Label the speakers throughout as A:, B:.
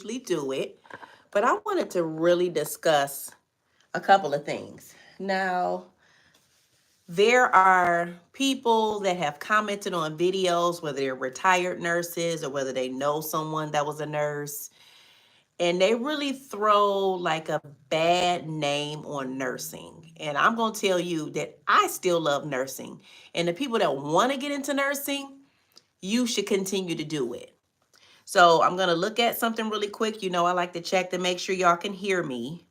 A: do it, but I wanted to really discuss a couple of things. Now, there are people that have commented on videos, whether they're retired nurses or whether they know someone that was a nurse, and they really throw like a bad name on nursing. And I'm going to tell you that I still love nursing. And the people that want to get into nursing, you should continue to do it. So I'm going to look at something really quick. You know, I like to check to make sure y'all can hear me.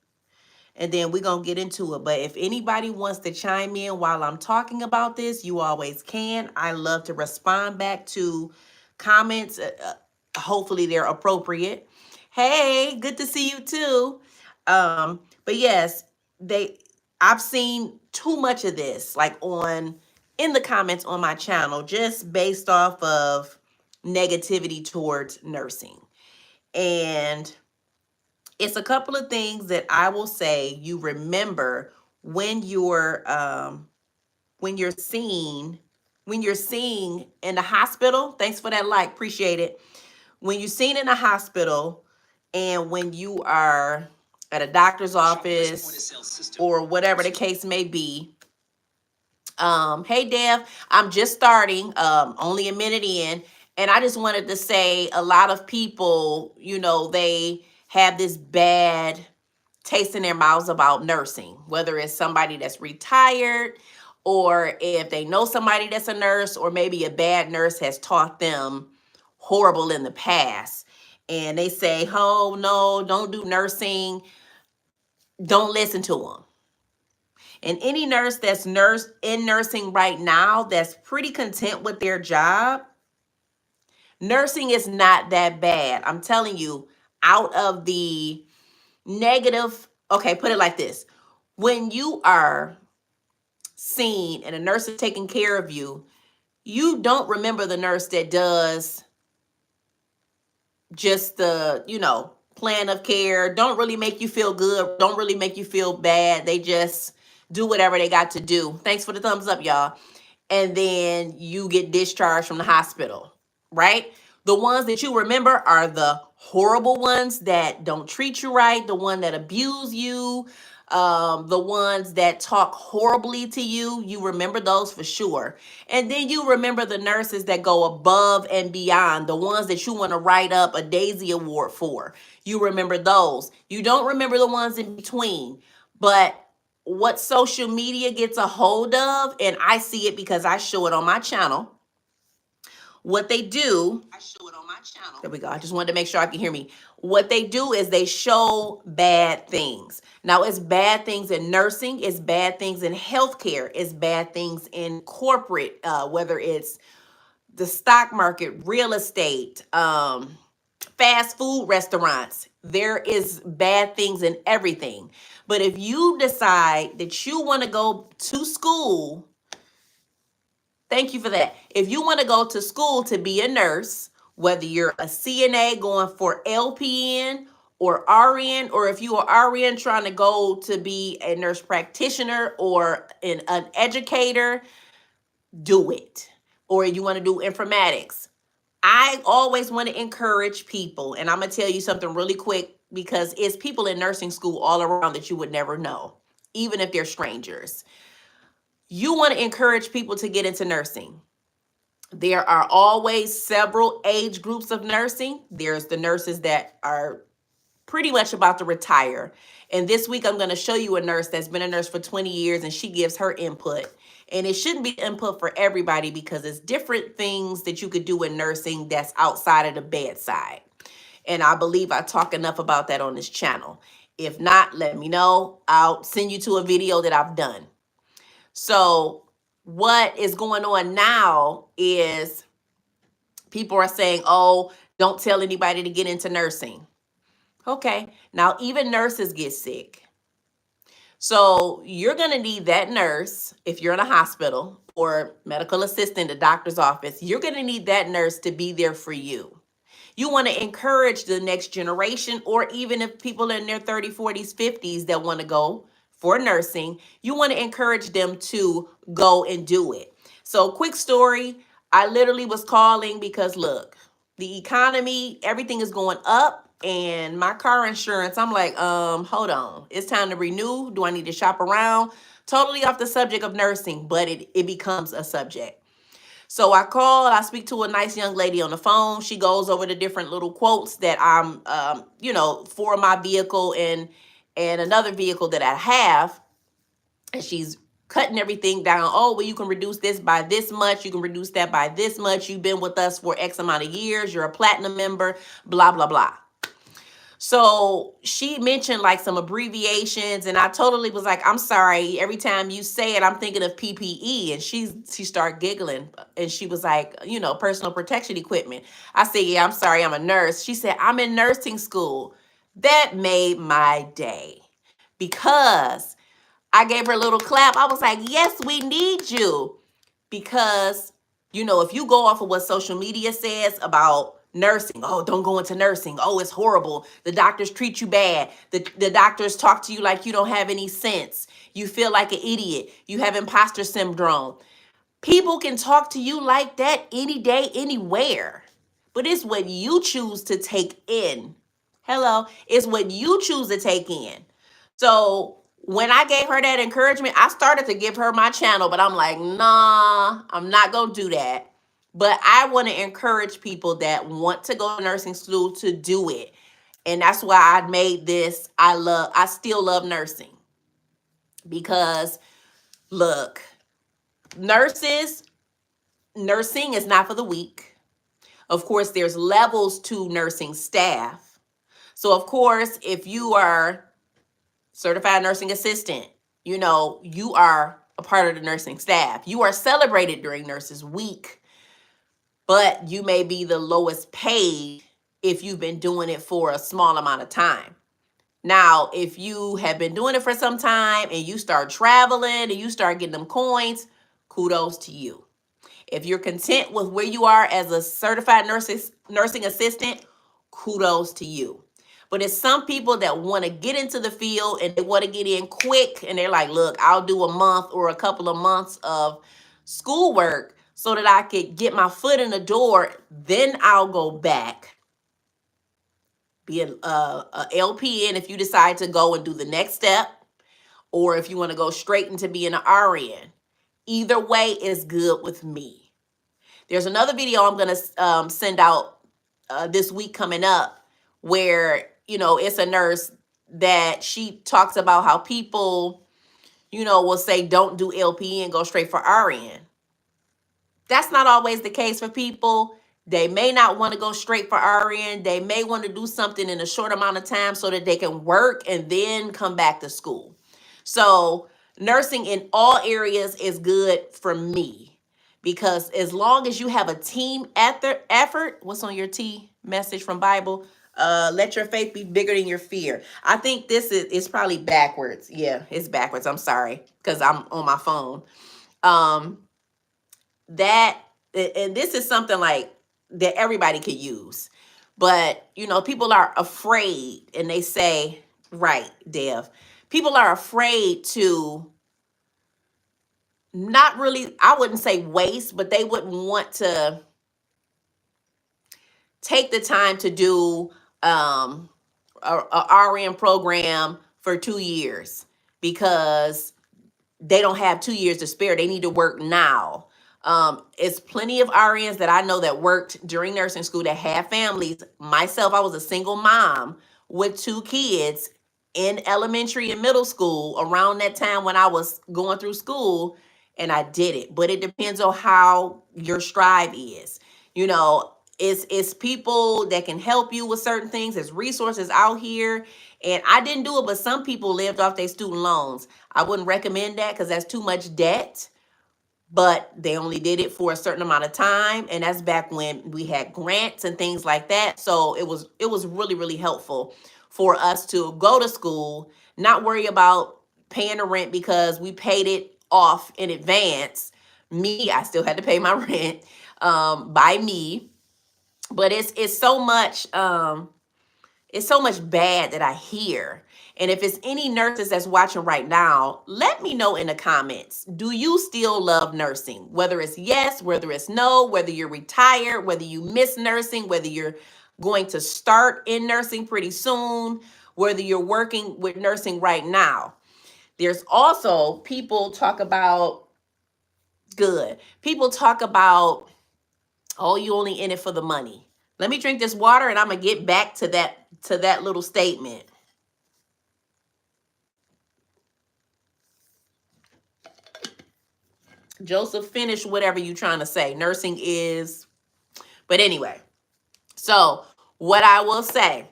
A: And then we're going to get into it. But if anybody wants to chime in while I'm talking about this, you always can. I love to respond back to comments. Hopefully they're appropriate. Hey, good to see you too. But yes, I've seen too much of this, like in the comments on my channel, just based off of negativity towards nursing. And it's a couple of things that I will say you remember when you're seeing in the hospital. Thanks for that like, appreciate it. When you're seen in the hospital and when you are at a doctor's office or whatever the case may be. Hey Dev, I'm just starting, only a minute in, and I just wanted to say a lot of people, they have this bad taste in their mouths about nursing, whether it's somebody that's retired or if they know somebody that's a nurse, or maybe a bad nurse has taught them horrible in the past. And they say, oh no, don't do nursing. Don't listen to them. And any nurse that's in nursing right now that's pretty content with their job, nursing is not that bad. I'm telling you, out of the negative, okay, put it like this. When you are seen and a nurse is taking care of you, you don't remember the nurse that does just the, plan of care, don't really make you feel good, don't really make you feel bad. They just do whatever they got to do. Thanks for the thumbs up, y'all. And then you get discharged from the hospital, right? The ones that you remember are the horrible ones that don't treat you right, the one that abuse you, the ones that talk horribly to you. You remember those for sure. And then you remember the nurses that go above and beyond, the ones that you want to write up a Daisy Award for. You remember those. You don't remember the ones in between. But what social media gets a hold of, and I see it because I show it on my channel. What they do, I show it on my channel. There we go. I just wanted to make sure I can hear me. What they do is they show bad things. Now, it's bad things in nursing, it's bad things in healthcare, it's bad things in corporate, whether it's the stock market, real estate, fast food restaurants. There is bad things in everything. But if you decide that you want to go to school, thank you for that. If you want to go to school to be a nurse, whether you're a CNA going for LPN or RN, or if you are RN trying to go to be a nurse practitioner or an educator, do it. Or you want to do informatics. I always want to encourage people, and I'm going to tell you something really quick, because it's people in nursing school all around that you would never know, even if they're strangers. You want to encourage people to get into nursing. There are always several age groups of nursing. There's the nurses that are pretty much about to retire. And this week, I'm going to show you a nurse that's been a nurse for 20 years, and she gives her input. And it shouldn't be input for everybody, because it's different things that you could do in nursing that's outside of the bedside. And I believe I talk enough about that on this channel. If not, let me know. I'll send you to a video that I've done. So what is going on now is people are saying, oh, don't tell anybody to get into nursing. Okay, now even nurses get sick. So you're going to need that nurse, if you're in a hospital or medical assistant, a doctor's office, you're going to need that nurse to be there for you. You want to encourage the next generation, or even if people in their 30s, 40s, 50s that want to go for nursing, you want to encourage them to go and do it. So quick story, I literally was calling because look, the economy, everything is going up. and my car insurance, I'm like, hold on. It's time to renew. Do I need to shop around? Totally off the subject of nursing, but it becomes a subject. So I called, I speak to a nice young lady on the phone. She goes over the different little quotes that I'm, for my vehicle and another vehicle that I have. And she's cutting everything down. Oh, well, you can reduce this by this much. You can reduce that by this much. You've been with us for X amount of years. You're a platinum member, blah, blah, blah. So she mentioned like some abbreviations, and I totally was like, I'm sorry. Every time you say it, I'm thinking of PPE. And she started giggling, and she was like, personal protection equipment. I said, yeah, I'm sorry, I'm a nurse. She said, I'm in nursing school. That made my day because I gave her a little clap. I was like, yes, we need you. Because, if you go off of what social media says about nursing, oh, don't go into nursing. Oh, it's horrible. The doctors treat you bad. The doctors talk to you like you don't have any sense. You feel like an idiot. You have imposter syndrome. People can talk to you like that any day, anywhere. But it's what you choose to take in. Hello. It's what you choose to take in. So when I gave her that encouragement, I started to give her my channel, but I'm like, nah, I'm not going to do that. But I want to encourage people that want to go to nursing school to do it. And that's why I made this. I still love nursing because look, nursing is not for the weak. Of course, there's levels to nursing staff. So of course, if you are certified nursing assistant, you are a part of the nursing staff. You are celebrated during Nurses Week, but you may be the lowest paid if you've been doing it for a small amount of time. Now, if you have been doing it for some time and you start traveling and you start getting them coins, kudos to you. If you're content with where you are as a certified nursing assistant, kudos to you. But it's some people that want to get into the field and they want to get in quick. And they're like, look, I'll do a month or a couple of months of schoolwork so that I could get my foot in the door. Then I'll go back, be a LPN if you decide to go and do the next step, or if you want to go straight into being an RN. Either way is good with me. There's another video I'm going to send out this week coming up where, it's a nurse that she talks about how people, will say don't do LP and go straight for RN. That's not always the case for people. They may not want to go straight for RN. They may want to do something in a short amount of time so that they can work and then come back to school. So nursing in all areas is good for me. Because as long as you have a team effort, what's on your T message from Bible? Let your faith be bigger than your fear. I think this is probably backwards. Yeah, it's backwards. I'm sorry, because I'm on my phone. And this is something like that everybody could use. But, people are afraid and they say, right, Dev, people are afraid to not really, I wouldn't say waste, but they wouldn't want to take the time to do a RN program for 2 years because they don't have 2 years to spare. They need to work now. It's plenty of RNs that I know that worked during nursing school that have families. Myself, I was a single mom with 2 kids in elementary and middle school around that time when I was going through school, and I did it. But it depends on how your strive is. It's people that can help you with certain things. There's resources out here. And I didn't do it, but some people lived off their student loans. I wouldn't recommend that because that's too much debt. But they only did it for a certain amount of time. And that's back when we had grants and things like that. So it was really, really helpful for us to go to school, not worry about paying the rent because we paid it off in advance. Me, I still had to pay my rent by me. But it's so much bad that I hear. And if it's any nurses that's watching right now, let me know in the comments. Do you still love nursing? Whether it's yes, whether it's no, whether you're retired, whether you miss nursing, whether you're going to start in nursing pretty soon, whether you're working with nursing right now. There's also people talk about People talk about, oh, you only in it for the money. Let me drink this water and I'm gonna get back to that little statement. Joseph, finish whatever you're trying to say. Nursing is, but anyway. So what I will say,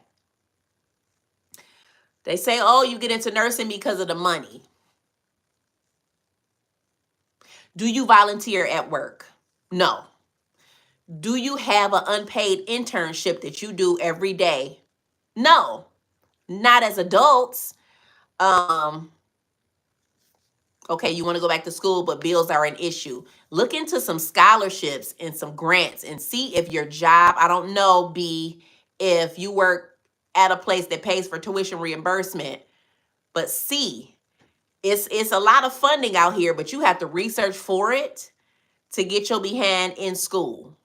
A: they say, oh, you get into nursing because of the money. Do you volunteer at work? No. Do you have an unpaid internship that you do every day? No. Not as adults. Okay, you want to go back to school, but bills are an issue. Look into some scholarships and some grants and see if your job, I don't know, if you work at a place that pays for tuition reimbursement, but see, it's a lot of funding out here, but you have to research for it to get your behind in school.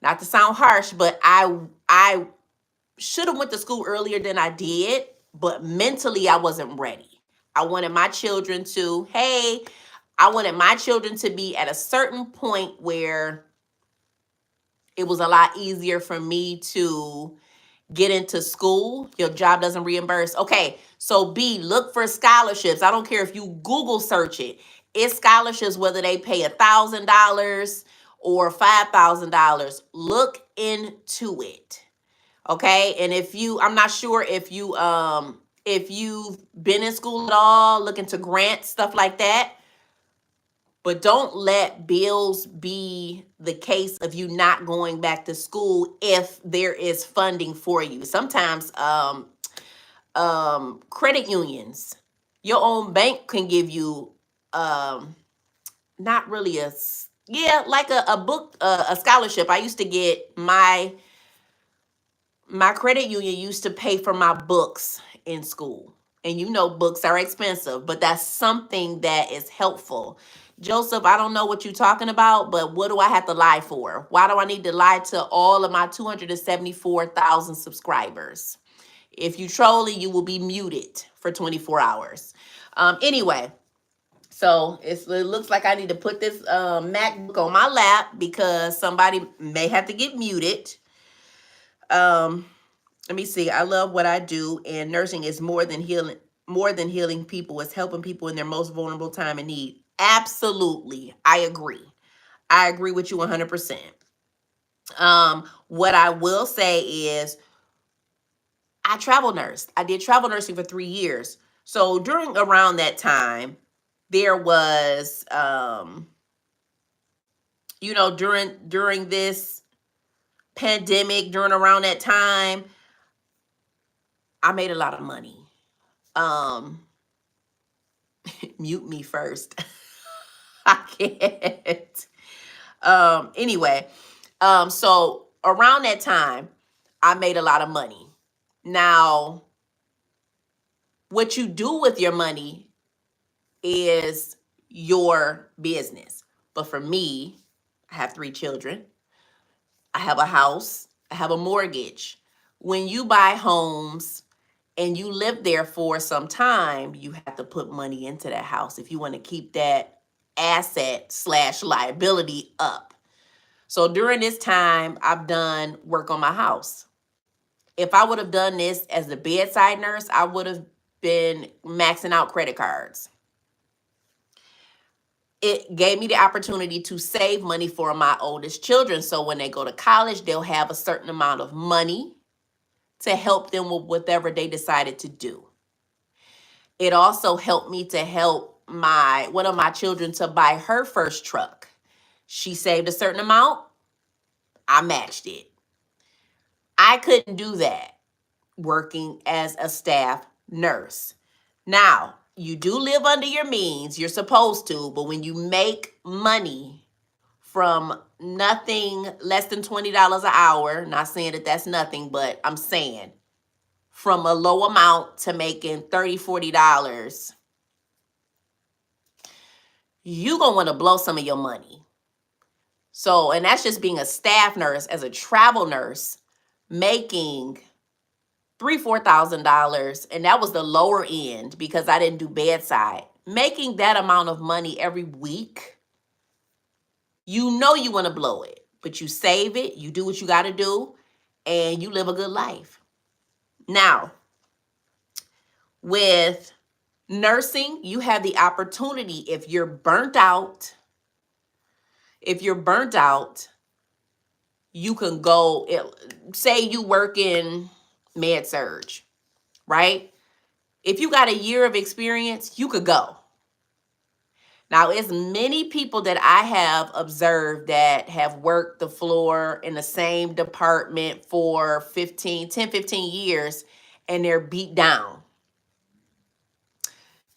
A: Not to sound harsh, but I should have went to school earlier than I did, but mentally I wasn't ready. I wanted my children to, I wanted my children to be at a certain point where it was a lot easier for me to get into school. Your job doesn't reimburse. Okay, so B, look for scholarships. I don't care if you Google search it. It's scholarships, whether they pay $1,000 or $5,000. Look into it. Okay, and I'm not sure if you've been in school at all, look into grants, stuff like that. But don't let bills be the case of you not going back to school if there is funding for you. Sometimes credit unions, your own bank can give you not really like a book, a scholarship. I used to get my credit union used to pay for my books in school. And books are expensive, but that's something that is helpful. Joseph, I don't know what you're talking about, but what do I have to lie for? Why do I need to lie to all of my 274,000 subscribers? If you trolling, you will be muted for 24 hours. Anyway, so it looks like I need to put this MacBook on my lap because somebody may have to get muted. Let me see. I love what I do, and nursing is more than healing people. It's helping people in their most vulnerable time and need. Absolutely. I agree. I agree with you 100%. What I will say is I travel nursed. I did travel nursing for 3 years. So around that time, there was, during this pandemic, around that time, I made a lot of money. Mute me first. I can't. Anyway, so around that time, I made a lot of money. Now, what you do with your money is your business. But for me, I have 3 children. I have a house. I have a mortgage. When you buy homes and you live there for some time, you have to put money into that house if you want to keep that asset/liability up. So during this time, I've done work on my house. If I would have done this as the bedside nurse, I would have been maxing out credit cards. It gave me the opportunity to save money for my oldest children. So when they go to college, they'll have a certain amount of money to help them with whatever they decided to do. It also helped me to help one of my children to buy her first truck. She saved a certain amount. I matched it. I couldn't do that working as a staff nurse. Now, you do live under your means. You're supposed to, but when you make money from nothing less than $20 an hour, not saying that that's nothing, but I'm saying from a low amount to making $30, $40, you're going to want to blow some of your money. So, and that's just being a staff nurse. As a travel nurse, making $3,000-$4,000, and that was the lower end because I didn't do bedside. Making that amount of money every week, you know you want to blow it, but you save it, you do what you got to do, and you live a good life. Now, with nursing, you have the opportunity, if you're burnt out, you can go, say you work in med surge, right? If you got a year of experience, you could go. Now, it's many people that I have observed that have worked the floor in the same department for 10, 15 years, and they're beat down.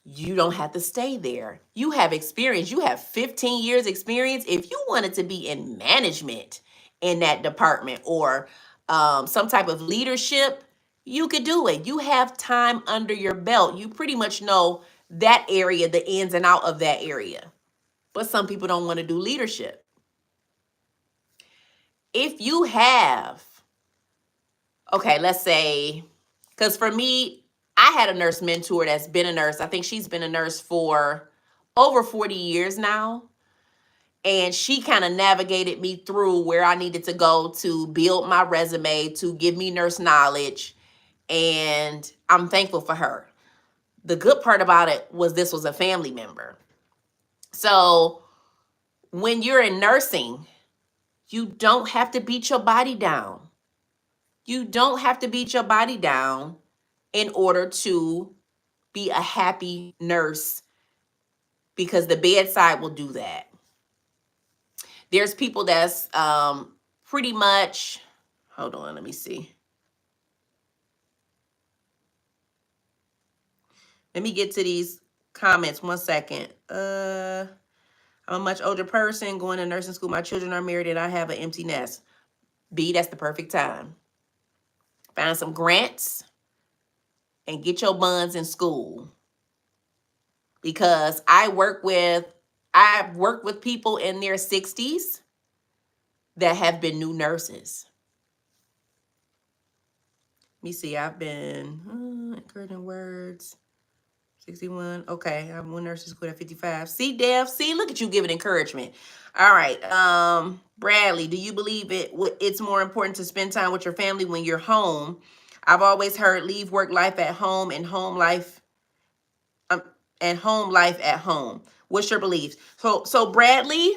A: You don't have to stay there. You have experience. You have 15 years experience. If you wanted to be in management in that department or some type of leadership, you could do it. You have time under your belt. You pretty much know that area, the ins and out of that area. But some people don't want to do leadership. If you have, okay, let's say, because for me, I had a nurse mentor that's been a nurse. I think she's been a nurse for over 40 years now. And she kind of navigated me through where I needed to go to build my resume, to give me nurse knowledge. And I'm thankful for her. The good part about it was this was a family member. So when you're in nursing, you don't have to beat your body down. You don't have to beat your body down in order to be a happy nurse, because the bedside will do that. There's people that's pretty much, hold on, let me see. Let me get to these comments 1 second. I'm a much older person going to nursing school. My children are married and I have an empty nest. B, that's the perfect time. Find some grants and get your buns in school. Because I've worked with people in their 60s that have been new nurses. Let me see, I've been encouraging words. 61. Okay, I'm one nursing school at 55. See, Dev, see, look at you giving encouragement. All right. Bradley, do you believe it's more important to spend time with your family when you're home? I've always heard leave work life at home and home life at home. What's your beliefs? So Bradley,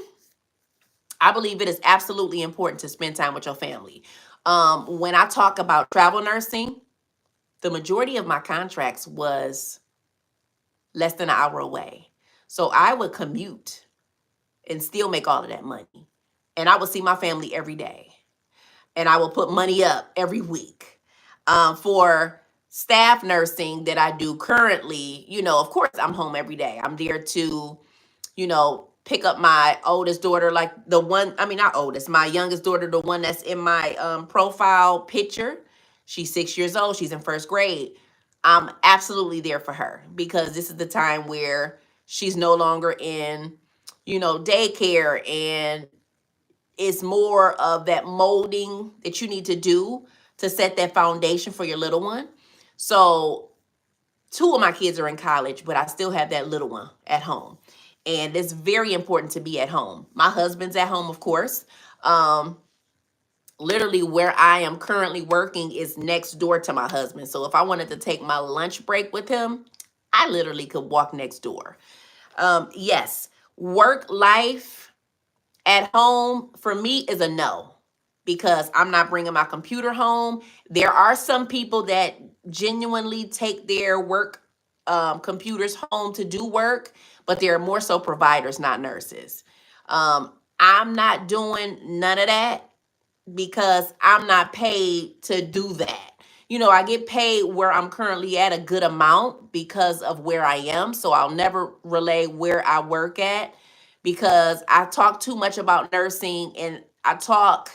A: I believe it is absolutely important to spend time with your family. When I talk about travel nursing, the majority of my contracts was less than an hour away. So I would commute and still make all of that money. And I would see my family every day. And I will put money up every week. For staff nursing that I do currently, of course, I'm home every day. I'm there to, pick up my oldest daughter, like my youngest daughter, the one that's in my profile picture. She's 6 years old. She's in first grade. I'm absolutely there for her because this is the time where she's no longer in, daycare, and it's more of that molding that you need to do to set that foundation for your little one. So 2 of my kids are in college, but I still have that little one at home. And it's very important to be at home. My husband's at home, of course. Literally where I am currently working is next door to my husband. So if I wanted to take my lunch break with him, I literally could walk next door. Yes, work life at home for me is a no, because I'm not bringing my computer home. There are some people that genuinely take their work computers home to do work, but they're more so providers, not nurses. I'm not doing none of that because I'm not paid to do that. I get paid where I'm currently at a good amount because of where I am. So I'll never relay where I work at because I talk too much about nursing and I talk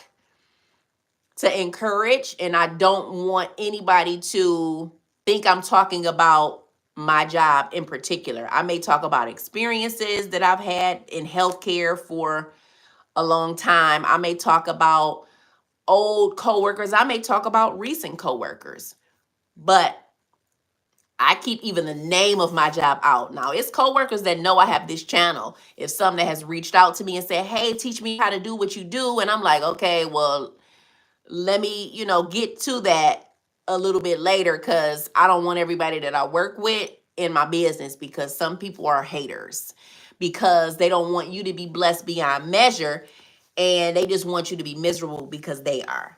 A: to encourage, and I don't want anybody to think I'm talking about my job in particular. I may talk about experiences that I've had in healthcare for a long time. I may talk about old coworkers. I may talk about recent coworkers, but I keep even the name of my job out. Now, it's coworkers that know I have this channel. If someone that has reached out to me and said, hey, teach me how to do what you do. And I'm like, okay, well, let me, get to that a little bit later, because I don't want everybody that I work with in my business, because some people are haters, because they don't want you to be blessed beyond measure, and they just want you to be miserable because they are.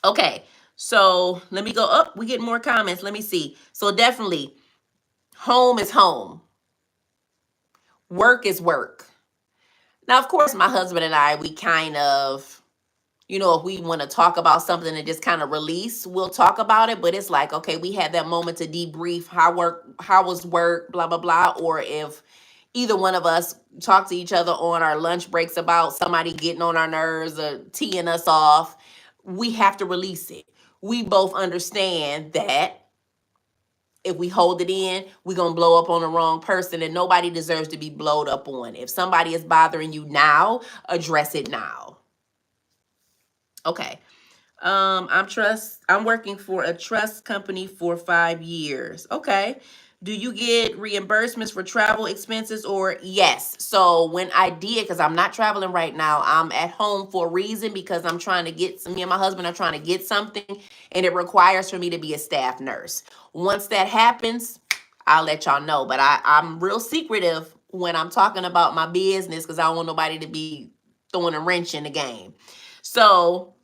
A: Okay, so let me go up. We get more comments. Let me see. So definitely, home is home. Work is work. Now, of course, my husband and I, we kind of, if we want to talk about something and just kind of release, we'll talk about it. But it's like, okay, we had that moment to debrief how was work, blah, blah, blah. Or if either one of us talk to each other on our lunch breaks about somebody getting on our nerves or teeing us off, we have to release it. We both understand that if we hold it in, we're going to blow up on the wrong person, and nobody deserves to be blowed up on. If somebody is bothering you now, address it now. Okay. I'm working for a trust company for 5 years. Okay. Do you get reimbursements for travel expenses? Or yes. So when I did, because I'm not traveling right now, I'm at home for a reason, because I'm trying to me and my husband are trying to get something, and it requires for me to be a staff nurse. Once that happens, I'll let y'all know. But I'm real secretive when I'm talking about my business, because I don't want nobody to be throwing a wrench in the game. So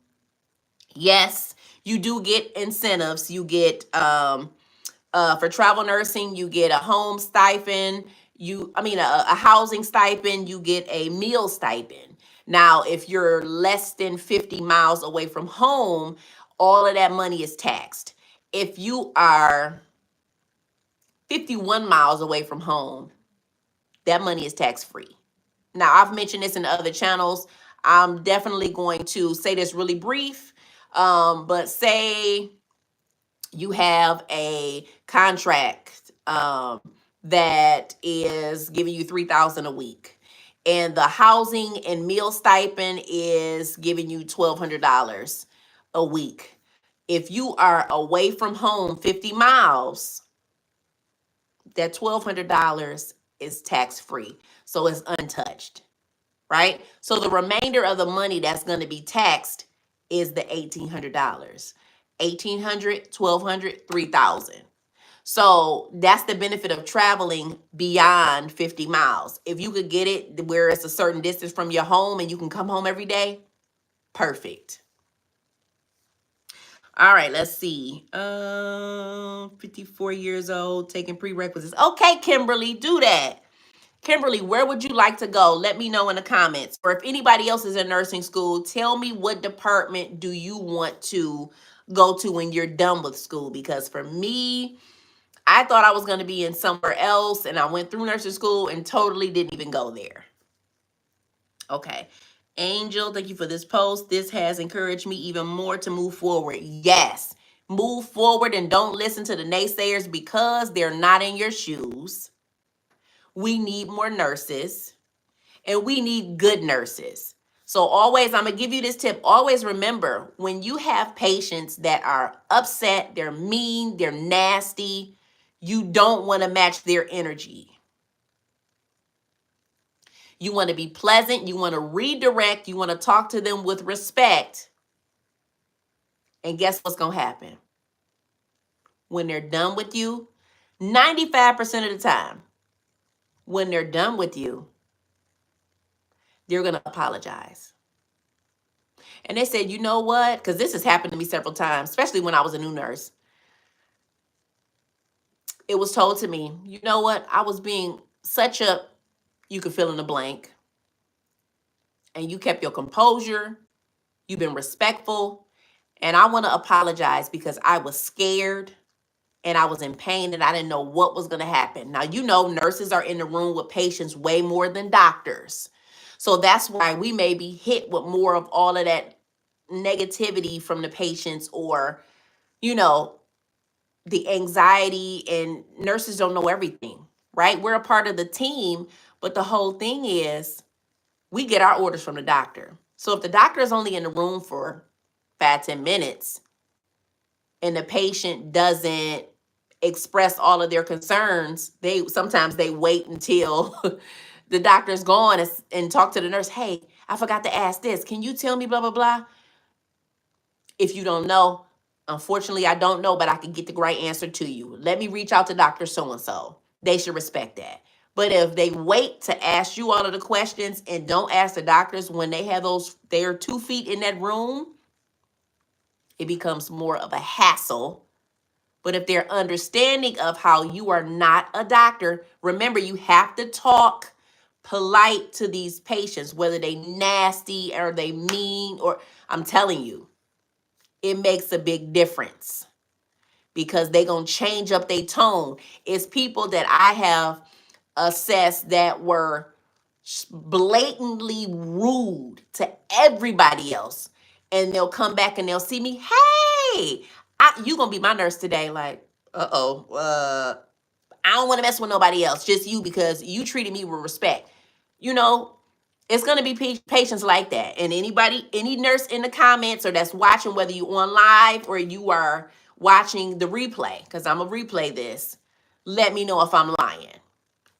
A: yes, you do get incentives. You get for travel nursing, you get a home stipend. A housing stipend. You get a meal stipend. Now, if you're less than 50 miles away from home, all of that money is taxed. If you are 51 miles away from home, that money is tax free. Now, I've mentioned this in other channels. I'm definitely going to say this really brief. But say you have a contract that is giving you $3,000 a week, and the housing and meal stipend is giving you $1,200 a week. If you are away from home 50 miles, that $1,200 is tax free, so it's untouched, right? So the remainder of the money that's going to be taxed is the $1,800. $1,800, $1,200, $3,000. So that's the benefit of traveling beyond 50 miles. If you could get it where it's a certain distance from your home and you can come home every day, perfect. All right, let's see. 54 years old, taking prerequisites. Okay, Kimberly, do that. Kimberly, where would you like to go? Let me know in the comments. Or if anybody else is in nursing school, tell me what department do you want to go to when you're done with school? Because for me, I thought I was going to be in somewhere else, and I went through nursing school and totally didn't even go there. Okay. Angel, thank you for this post. This has encouraged me even more to move forward. Yes. Move forward and don't listen to the naysayers, because they're not in your shoes. We need more nurses, and we need good nurses. So always, I'm going to give you this tip. Always remember, when you have patients that are upset, they're mean, they're nasty, you don't want to match their energy. You want to be pleasant. You want to redirect. You want to talk to them with respect. And guess what's going to happen? When they're done with you, 95% of the time, when they're done with you, they're going to apologize. And they said, you know what? Because this has happened to me several times, especially when I was a new nurse. It was told to me, you know what? I was being such a, you could fill in the blank. And you kept your composure. You've been respectful. And I want to apologize because I was scared and I was in pain and I didn't know what was going to happen. Now, nurses are in the room with patients way more than doctors. So that's why we may be hit with more of all of that negativity from the patients, or, the anxiety, and nurses don't know everything, right? We're a part of the team, but the whole thing is we get our orders from the doctor. So if the doctor is only in the room for 5-10 minutes and the patient doesn't express all of their concerns, sometimes they wait until the doctor's gone and talk to the nurse. Hey, I forgot to ask this. Can you tell me blah, blah, blah? If you don't know, unfortunately, I don't know, but I can get the right answer to you. Let me reach out to Dr. So-and-so. They should respect that. But if they wait to ask you all of the questions and don't ask the doctors when they have they're 2 feet in that room, it becomes more of a hassle. But if they're understanding of how you are not a doctor, remember, you have to talk polite to these patients, whether they nasty or they mean, or I'm telling you, it makes a big difference because they gonna change up their tone. It's people that I have assessed that were blatantly rude to everybody else, and they'll come back and they'll see me. Hey, you gonna be my nurse today? Like, I don't want to mess with nobody else, just you, because you treated me with respect. You know, it's going to be patients like that. And any nurse in the comments or that's watching, whether you on live or you are watching the replay, because I'm going to replay this, let me know if I'm lying.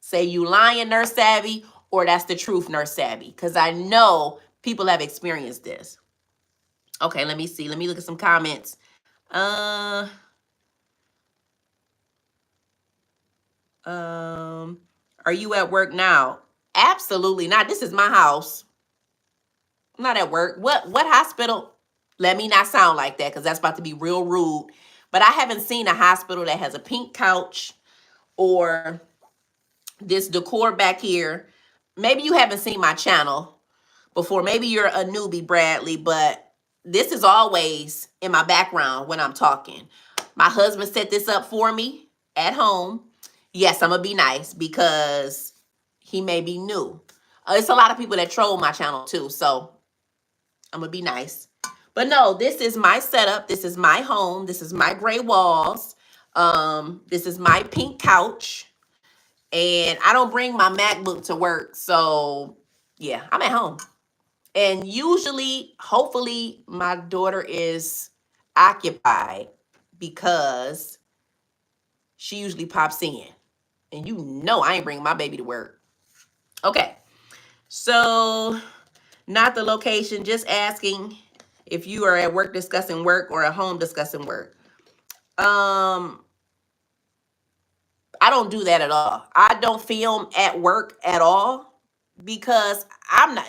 A: Say you lying, Nurse Savvy, or that's the truth, Nurse Savvy, because I know people have experienced this. Okay, let me see. Let me look at some comments. Are you at work now? Absolutely not. This is my house. I'm not at work. What hospital? Let me not sound like that, because that's about to be real rude. But I haven't seen a hospital that has a pink couch or this decor back here. Maybe you haven't seen my channel before. Maybe you're a newbie, Bradley, but this is always in my background when I'm talking. My husband set this up for me at home. Yes, I'm going to be nice because he may be new. It's a lot of people that troll my channel too, so I'm going to be nice. But no, this is my setup. This is my home. This is my gray walls. This is my pink couch. And I don't bring my MacBook to work. So yeah, I'm at home. And usually, hopefully, my daughter is occupied because she usually pops in. And you know I ain't bringing my baby to work. Okay. So, not the location, just asking if you are at work discussing work or at home discussing work. I don't do that at all. I don't film at work at all because I'm not...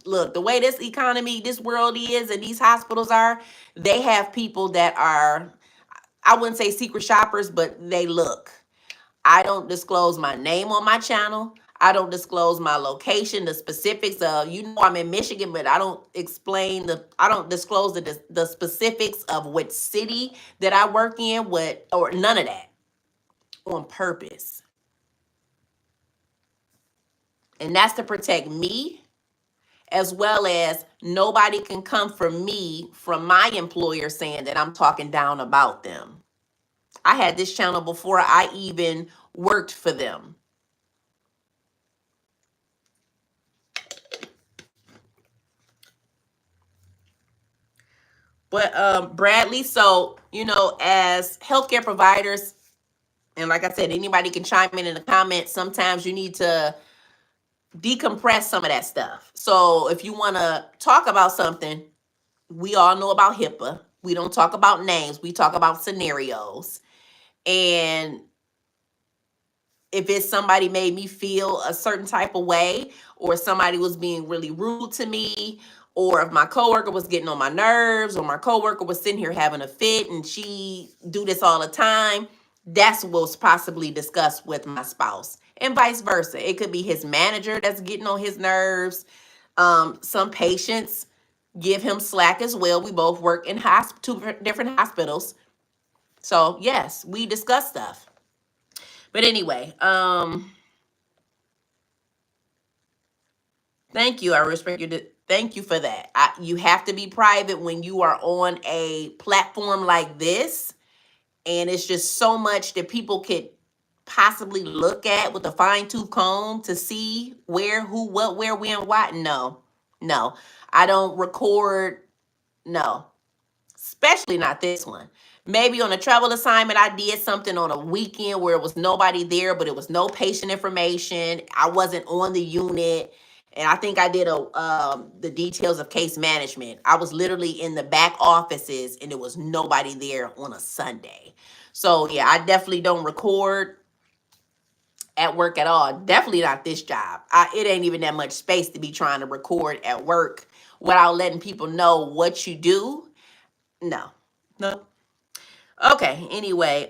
A: Look, the way this economy, this world is, and these hospitals are, they have people that are, I wouldn't say secret shoppers, but they look. I don't disclose my name on my channel. I don't disclose my location, the specifics of, I'm in Michigan, but I don't I don't disclose the specifics of what city that I work in, or none of that, on purpose. And that's to protect me, as well as nobody can come for me from my employer saying that I'm talking down about them. I had this channel before I even worked for them. But Bradley, so, as healthcare providers, and like I said, anybody can chime in the comments, sometimes you need to decompress some of that stuff. So if you want to talk about something, we all know about HIPAA. We don't talk about names. We talk about scenarios. And if it's somebody made me feel a certain type of way, or somebody was being really rude to me, or if my coworker was getting on my nerves, or my coworker was sitting here having a fit and she do this all the time, that's what's possibly discussed with my spouse, and vice versa. It could be his manager that's getting on his nerves. Some patients give him slack as well. We both work in two different hospitals. So yes, we discuss stuff. But anyway, thank you. I respect you. Thank you for that. You have to be private when you are on a platform like this. And it's just so much that people could possibly look at with a fine-tooth comb to see where, who, what, where, when, what. No, No, I don't record. No, especially not this one. Maybe on a travel assignment, I did something on a weekend where it was nobody there, but it was no patient information. I wasn't on the unit. And I think I did the details of case management. I was literally in the back offices and there was nobody there on a Sunday. So yeah, I definitely don't record at work at all. Definitely not this job. It ain't even that much space to be trying to record at work without letting people know what you do. No, no. Okay. Anyway,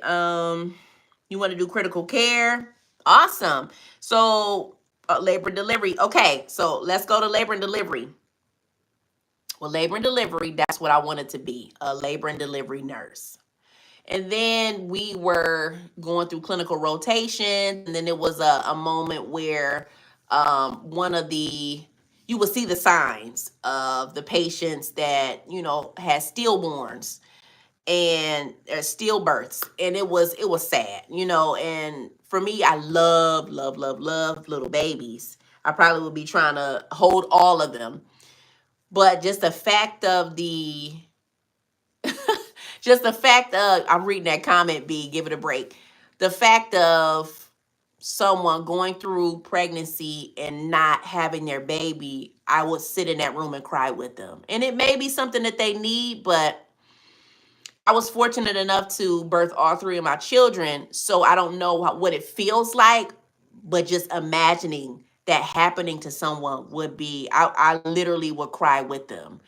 A: you want to do critical care? Awesome. So, labor and delivery. Okay, so let's go to labor and delivery. Well, labor and delivery, that's what I wanted to be, a labor and delivery nurse. And then we were going through clinical rotation. And then there was a moment where one of you would see the signs of the patients that, had stillborns and stillbirths. And it was sad, and for me, I love little babies. I probably would be trying to hold all of them. But just the fact of, I'm reading that comment, B, give it a break. The fact of someone going through pregnancy and not having their baby, I would sit in that room and cry with them. And it may be something that they need, but I was fortunate enough to birth all three of my children, so I don't know what it feels like, but just imagining that happening to someone would be, I literally would cry with them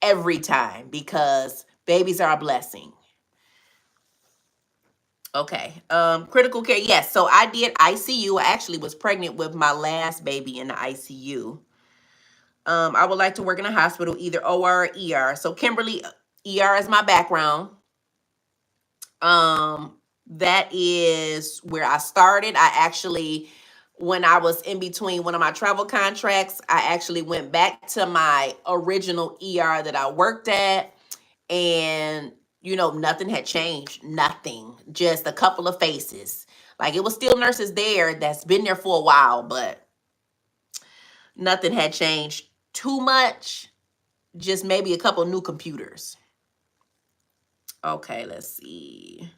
A: every time because babies are a blessing. Okay. Critical care. Yes. So I did ICU. I actually was pregnant with my last baby in the ICU. I would like to work in a hospital, either OR or ER. So Kimberly, ER is my background. That is where I started. I actually, when I was in between one of my travel contracts, I actually went back to my original ER that I worked at, and nothing had changed. Nothing. Just a couple of faces. Like, it was still nurses there that's been there for a while, but nothing had changed too much. Just maybe a couple new computers. Okay, let's see.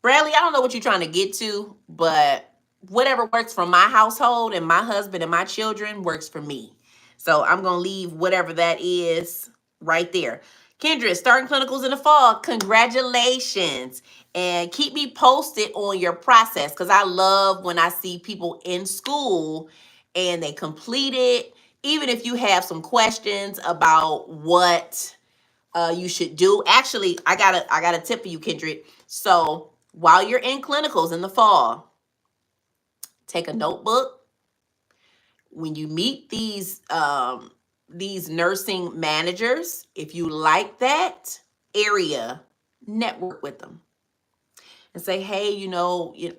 A: Bradley, I don't know what you're trying to get to, but whatever works for my household and my husband and my children works for me. So I'm going to leave whatever that is right there. Kendra, starting clinicals in the fall. Congratulations. And keep me posted on your process, because I love when I see people in school and they complete it. Even if you have some questions about what you should do. Actually, I got a tip for you, Kendrick. So while you're in clinicals in the fall, take a notebook. When you meet these nursing managers, if you like that area, network with them and say, hey,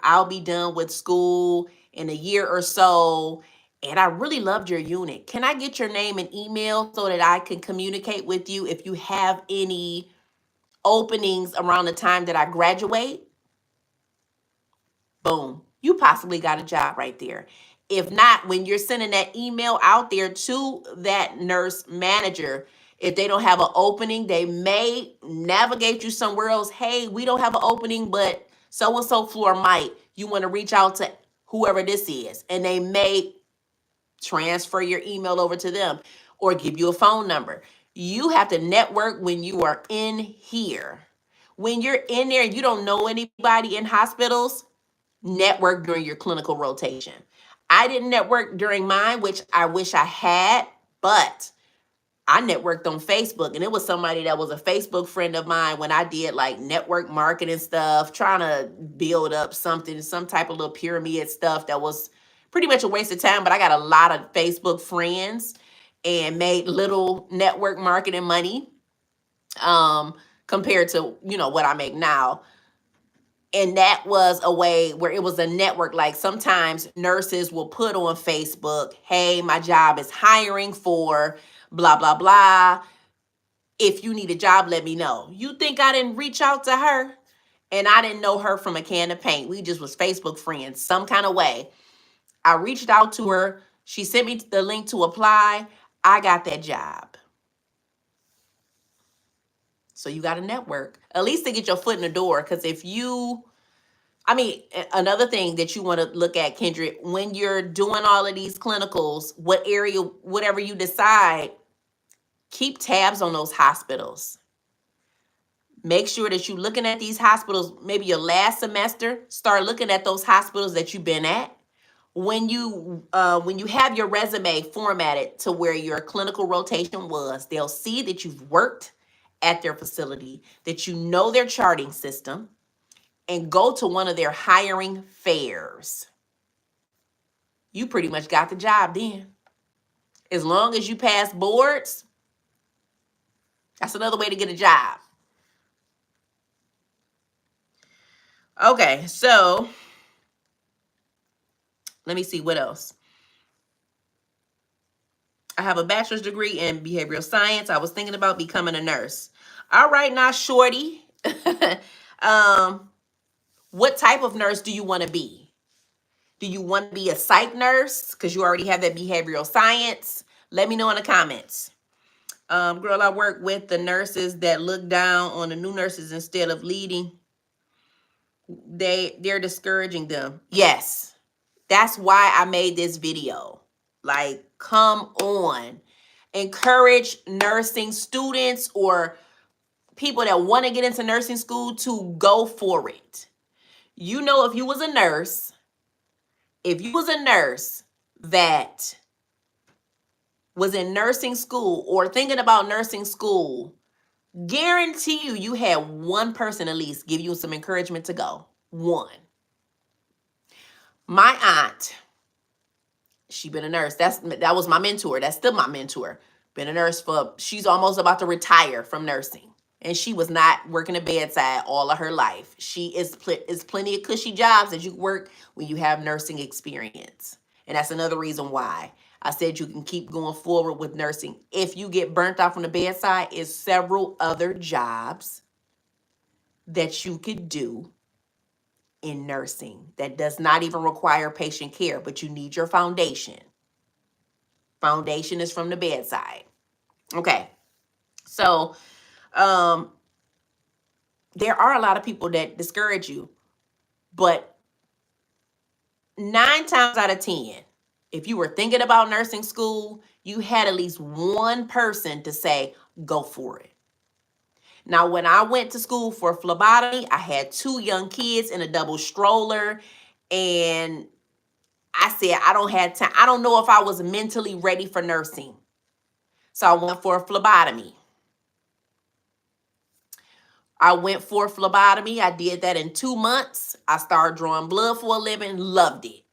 A: I'll be done with school in a year or so, and I really loved your unit. Can I get your name and email so that I can communicate with you if you have any openings around the time that I graduate? Boom, you possibly got a job right there. If not, when you're sending that email out there to that nurse manager, if they don't have an opening, they may navigate you somewhere else. Hey, we don't have an opening, but so-and-so floor might. You want to reach out to whoever this is, and they may transfer your email over to them or give you a phone number. You have to network when you are in here. When you're in there and you don't know anybody in hospitals, network during your clinical rotation. I didn't network during mine, which I wish I had, but I networked on Facebook, and it was somebody that was a Facebook friend of mine when I did like network marketing stuff, trying to build up something, some type of little pyramid stuff that was pretty much a waste of time. But I got a lot of Facebook friends and made little network marketing money compared to, what I make now. And that was a way where it was a network. Like, sometimes nurses will put on Facebook, hey, my job is hiring for blah, blah, blah. If you need a job, let me know. You think I didn't reach out to her? And I didn't know her from a can of paint. We just was Facebook friends some kind of way. I reached out to her. She sent me the link to apply. I got that job. So you got to network, at least to get your foot in the door. Because if you, I mean, another thing that you want to look at, Kendrick, when you're doing all of these clinicals, what area, whatever you decide, keep tabs on those hospitals. Make sure that you're looking at these hospitals, maybe your last semester, start looking at those hospitals that you've been at. When you have your resume formatted to where your clinical rotation was, they'll see that you've worked at their facility, that you know their charting system, and go to one of their hiring fairs. You pretty much got the job then. As long as you pass boards, that's another way to get a job. Okay, so let me see what else. I have a bachelor's degree in behavioral science. I was thinking about becoming a nurse. All right, now, shorty. What type of nurse do you want to be? Do you want to be a psych nurse? Because you already have that behavioral science. Let me know in the comments. Girl, I work with the nurses that look down on the new nurses instead of leading. They're discouraging them. Yes, that's why I made this video. Like, come on. Encourage nursing students or people that want to get into nursing school to go for it. You know, if you was a nurse that was in nursing school or thinking about nursing school, guarantee you had one person at least give you some encouragement to go. One. My aunt, she been a nurse. That was my mentor. That's still my mentor. Been a nurse she's almost about to retire from nursing. And she was not working a bedside all of her life. She is plenty of cushy jobs that you work when you have nursing experience. And that's another reason why I said you can keep going forward with nursing. If you get burnt out from the bedside, is several other jobs that you could do in nursing that does not even require patient care, but you need your foundation. Foundation is from the bedside. Okay. So, there are a lot of people that discourage you, but 9 times out of 10, if you were thinking about nursing school, you had at least one person to say, go for it. Now, when I went to school for phlebotomy, I had 2 young kids in a double stroller, and I said, I don't have time. I don't know if I was mentally ready for nursing. So I went for phlebotomy. I did that in 2 months. I started drawing blood for a living, loved it.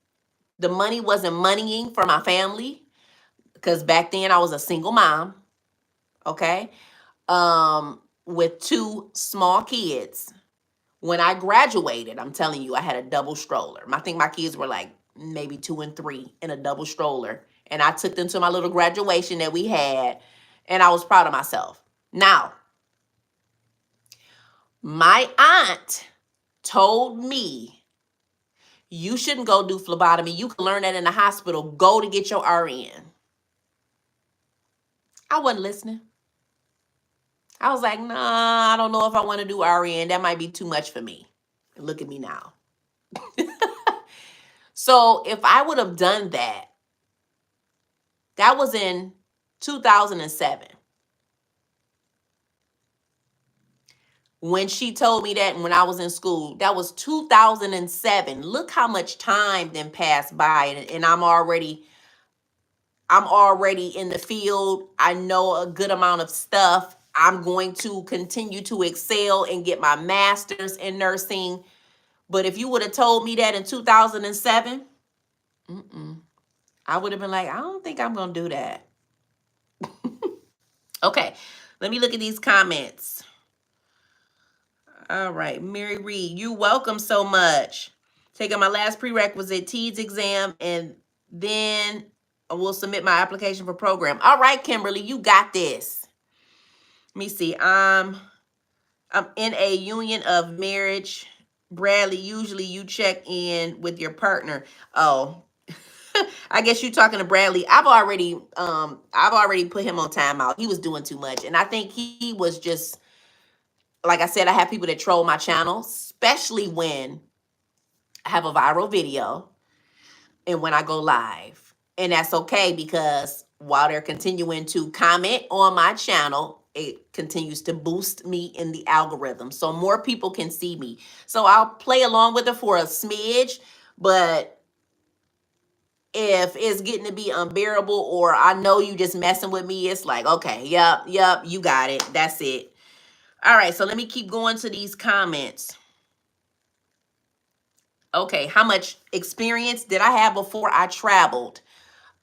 A: The money wasn't moneying for my family because back then I was a single mom, okay, with 2 small kids. When I graduated, I'm telling you, I had a double stroller. I think my kids were like maybe 2 and 3 in a double stroller. And I took them to my little graduation that we had, and I was proud of myself. Now, my aunt told me, you shouldn't go do phlebotomy. You can learn that in the hospital. Go to get your RN. I wasn't listening. I was like, nah, I don't know if I want to do RN. That might be too much for me. Look at me now. So if I would have done that, that was in 2007. When she told me that, and when I was in school, that was 2007. Look how much time then passed by, and I'm already in the field. I know a good amount of stuff. I'm going to continue to excel and get my master's in nursing. But if you would have told me that in 2007, I would have been like, I don't think I'm going to do that. Okay, let me look at these comments. All right, Mary Reed, you're welcome so much. Taking my last prerequisite TEDS exam, and then I will submit my application for program. All right, Kimberly, you got this. Let me see. I'm in a union of marriage. Bradley, usually you check in with your partner. Oh, I guess you talking to Bradley. I've already put him on timeout. He was doing too much. And I think he was just, like I said, I have people that troll my channel, especially when I have a viral video and when I go live. And that's okay, because while they're continuing to comment on my channel, it continues to boost me in the algorithm. So more people can see me. So I'll play along with it for a smidge, but if it's getting to be unbearable, or I know you just messing with me, it's like, okay, yep, you got it. That's it. All right, so let me keep going to these comments. Okay, how much experience did I have before I traveled?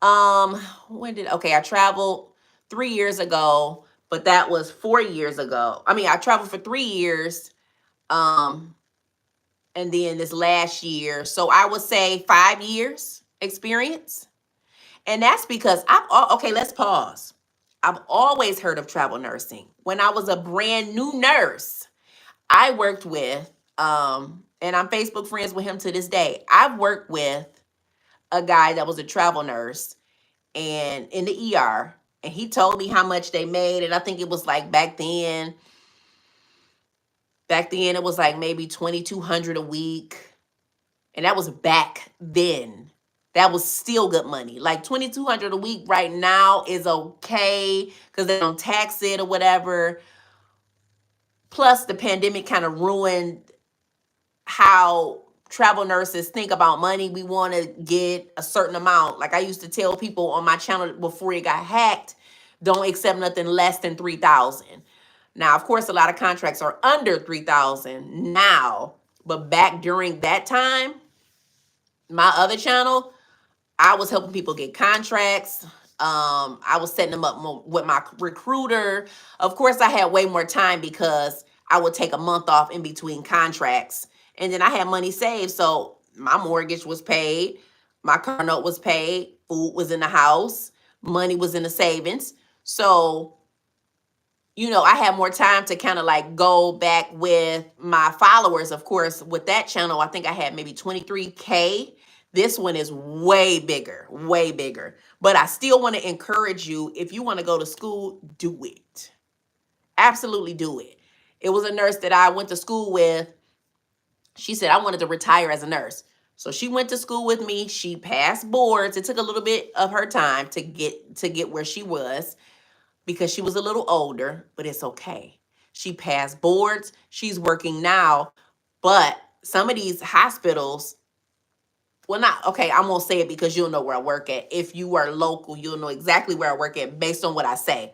A: I traveled 3 years ago, but that was 4 years ago. I mean, I traveled for 3 years, um, and then this last year. So I would say 5 years experience. And that's because okay, let's pause. I've always heard of travel nursing. When I was a brand new nurse, I worked with, and I'm Facebook friends with him to this day. I've worked with a guy that was a travel nurse and in the ER, and he told me how much they made. And I think it was like back then it was like maybe 2,200 a week. And that was back then. That was still good money. Like 2,200 a week right now is okay because they don't tax it or whatever. Plus, the pandemic kind of ruined how travel nurses think about money. We want to get a certain amount. Like I used to tell people on my channel before it got hacked, don't accept nothing less than 3,000. Now, of course, a lot of contracts are under 3,000 now, but back during that time, my other channel, I was helping people get contracts. I was setting them up with my recruiter. Of course, I had way more time because I would take a month off in between contracts. And then I had money saved. So my mortgage was paid. My car note was paid. Food was in the house. Money was in the savings. So, I had more time to kind of like go back with my followers. Of course, with that channel, I think I had maybe 23K. This one is way bigger, way bigger. But I still want to encourage you, if you want to go to school, do it. Absolutely do it. It was a nurse that I went to school with. She said, I wanted to retire as a nurse. So she went to school with me. She passed boards. It took a little bit of her time to get where she was, because she was a little older, but it's okay. She passed boards. She's working now. But some of these hospitals, well, not, okay, I'm going to say it because you'll know where I work at. If you are local, you'll know exactly where I work at based on what I say.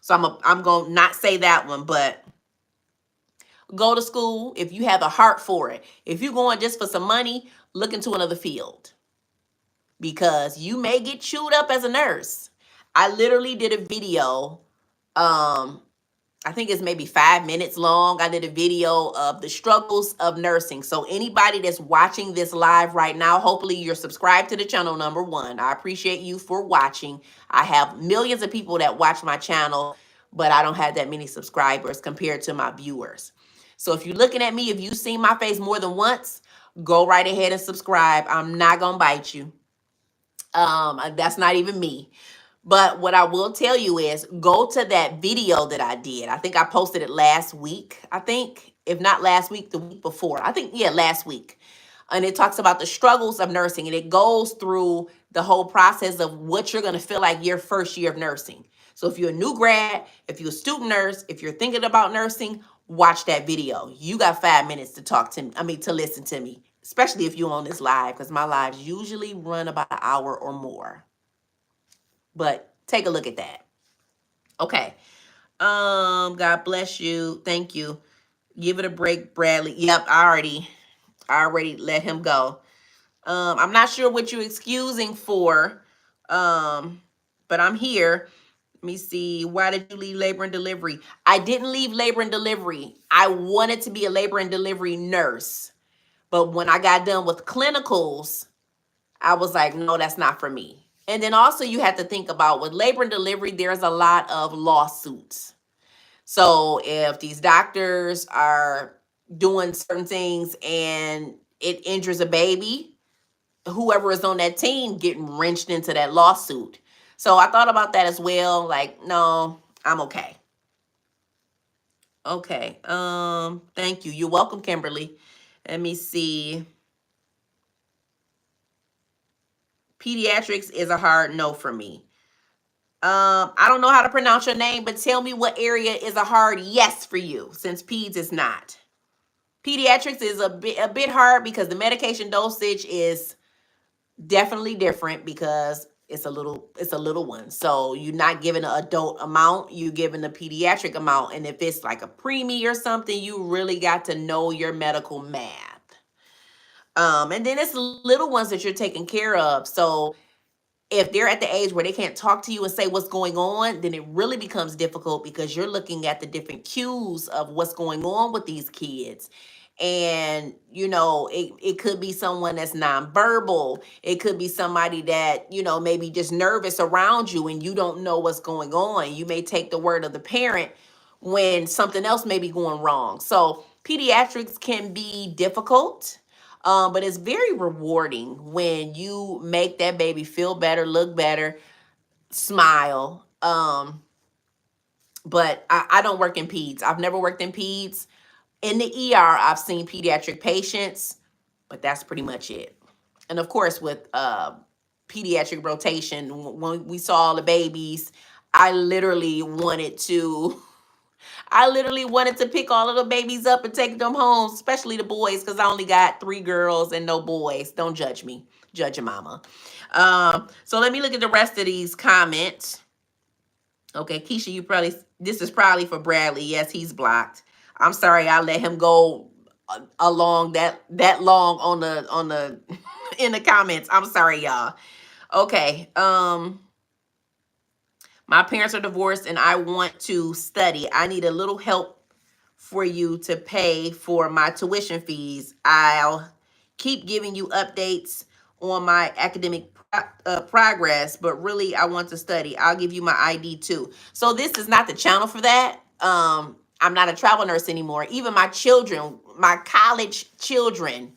A: So I'm going to not say that one, but go to school if you have a heart for it. If you're going just for some money, look into another field, because you may get chewed up as a nurse. I literally did a video, I think it's maybe 5 minutes long. I did a video of the struggles of nursing. So anybody that's watching this live right now, hopefully you're subscribed to the channel, number one. I appreciate you for watching. I have millions of people that watch my channel, but I don't have that many subscribers compared to my viewers. So if you're looking at me, if you've seen my face more than once, go right ahead and subscribe. I'm not going to bite you. That's not even me. But what I will tell you is go to that video that I did. I think I posted it last week. I think, if not last week, the week before. I think, yeah, last week. And it talks about the struggles of nursing. And it goes through the whole process of what you're going to feel like your first year of nursing. So if you're a new grad, if you're a student nurse, if you're thinking about nursing, watch that video. You got 5 minutes to talk to me. To listen to me, especially if you're on this live, because my lives usually run about an hour or more. But take a look at that. Okay. God bless you. Thank you. Give it a break, Bradley. Yep, I already let him go. I'm not sure what you're excusing for. But I'm here. Let me see. Why did you leave labor and delivery? I didn't leave labor and delivery. I wanted to be a labor and delivery nurse. But when I got done with clinicals, I was like, no, that's not for me. And then also you have to think about, with labor and delivery, there's a lot of lawsuits. So if these doctors are doing certain things and it injures a baby, whoever is on that team getting wrenched into that lawsuit. So I thought about that as well. Like, no, I'm okay. Okay. Thank you. You're welcome, Kimberly. Let me see. Pediatrics is a hard no for me. I don't know how to pronounce your name, but tell me what area is a hard yes for you, since peds is not. Pediatrics is a bit hard because the medication dosage is definitely different because it's a little one. So you're not giving an adult amount, you're giving a pediatric amount. And if it's like a preemie or something, you really got to know your medical math. And then it's little ones that you're taking care of. So if they're at the age where they can't talk to you and say what's going on, then it really becomes difficult because you're looking at the different cues of what's going on with these kids. And, it could be someone that's nonverbal. It could be somebody that, maybe just nervous around you and you don't know what's going on. You may take the word of the parent when something else may be going wrong. So pediatrics can be difficult, but it's very rewarding when you make that baby feel better, look better, smile. But I don't work in peds. I've never worked in peds. In the ER, I've seen pediatric patients, but that's pretty much it. And of course, with pediatric rotation, when we saw all the babies, I literally wanted to I literally wanted to pick all of the babies up and take them home, especially the boys, because I only got 3 girls and no boys. Don't judge me. Judge your mama. So let me look at the rest of these comments. Okay, Keisha, this is probably for Bradley. Yes, he's blocked. I'm sorry I let him go along that long on the in the comments. I'm sorry, y'all. Okay. My parents are divorced and I want to study. I need a little help for you to pay for my tuition fees. I'll keep giving you updates on my academic progress, but really I want to study. I'll give you my ID too. So this is not the channel for that. I'm not a travel nurse anymore. Even my children, my college children,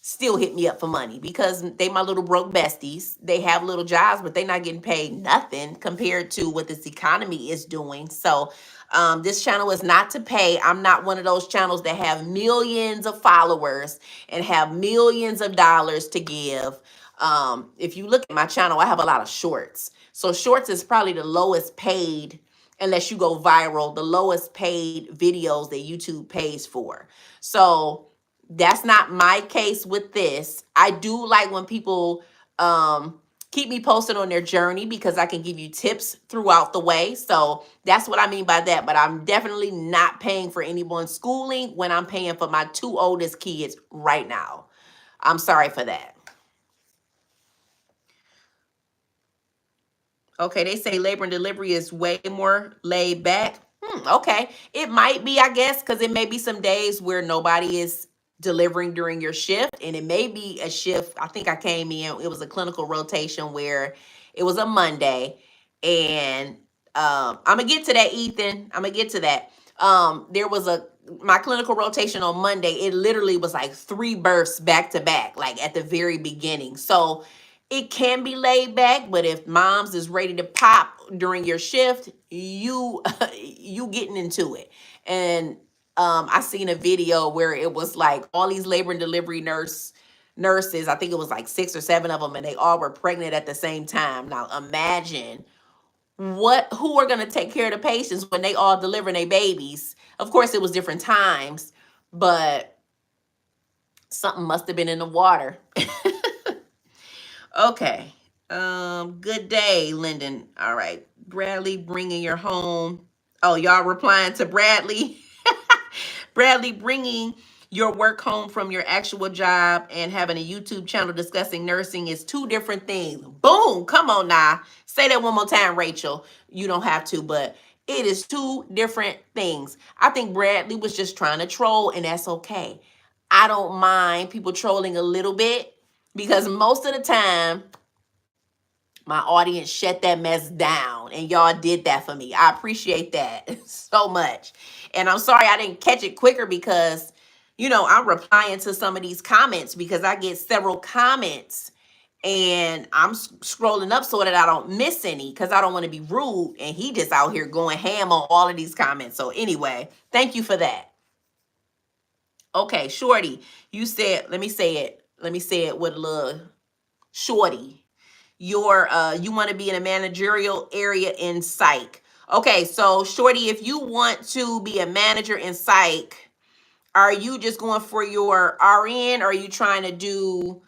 A: still hit me up for money because they my little broke besties. They have little jobs, but they're not getting paid nothing compared to what this economy is doing. So this channel is not to pay. I'm not one of those channels that have millions of followers and have millions of dollars to give. If you look at my channel, I have a lot of shorts. So shorts is probably the lowest paid, unless you go viral, the lowest paid videos that YouTube pays for. So that's not my case with this. I do like when people keep me posted on their journey because I can give you tips throughout the way. So that's what I mean by that. But I'm definitely not paying for anyone's schooling when I'm paying for my 2 oldest kids right now. I'm sorry for that. Okay, they say labor and delivery is way more laid back. Okay, it might be, I guess, because it may be some days where nobody is delivering during your shift, and it may be a shift. I think I came in, it was a clinical rotation where it was a Monday, and I'm gonna get to that, Ethan. I'm gonna get to that. There was my clinical rotation on Monday. It literally was like 3 births back to back, like at the very beginning. So it can be laid back, but if moms is ready to pop during your shift, you you getting into it. And I seen a video where it was like all these labor and delivery nurses, I think it was like 6 or 7 of them, and they all were pregnant at the same time. Now imagine who are going to take care of the patients when they all delivering their babies. Of course it was different times, but something must have been in the water. Okay. Good day, Lyndon. All right. Bradley, bringing your home. Oh, y'all replying to Bradley. Bradley, bringing your work home from your actual job and having a YouTube channel discussing nursing is 2 different things. Boom. Come on now. Say that one more time, Rachel. You don't have to, but it is 2 different things. I think Bradley was just trying to troll, and that's okay. I don't mind people trolling a little bit because most of the time, my audience shut that mess down, and y'all did that for me. I appreciate that so much. And I'm sorry I didn't catch it quicker because, I'm replying to some of these comments because I get several comments and I'm scrolling up so that I don't miss any because I don't want to be rude. And he just out here going ham on all of these comments. So anyway, thank you for that. Okay, Shorty, you said, let me say it. Let me say it with a little Shorty. You want to be in a managerial area in psych. Okay, so Shorty, if you want to be a manager in psych, are you just going for your RN? Or are you trying to do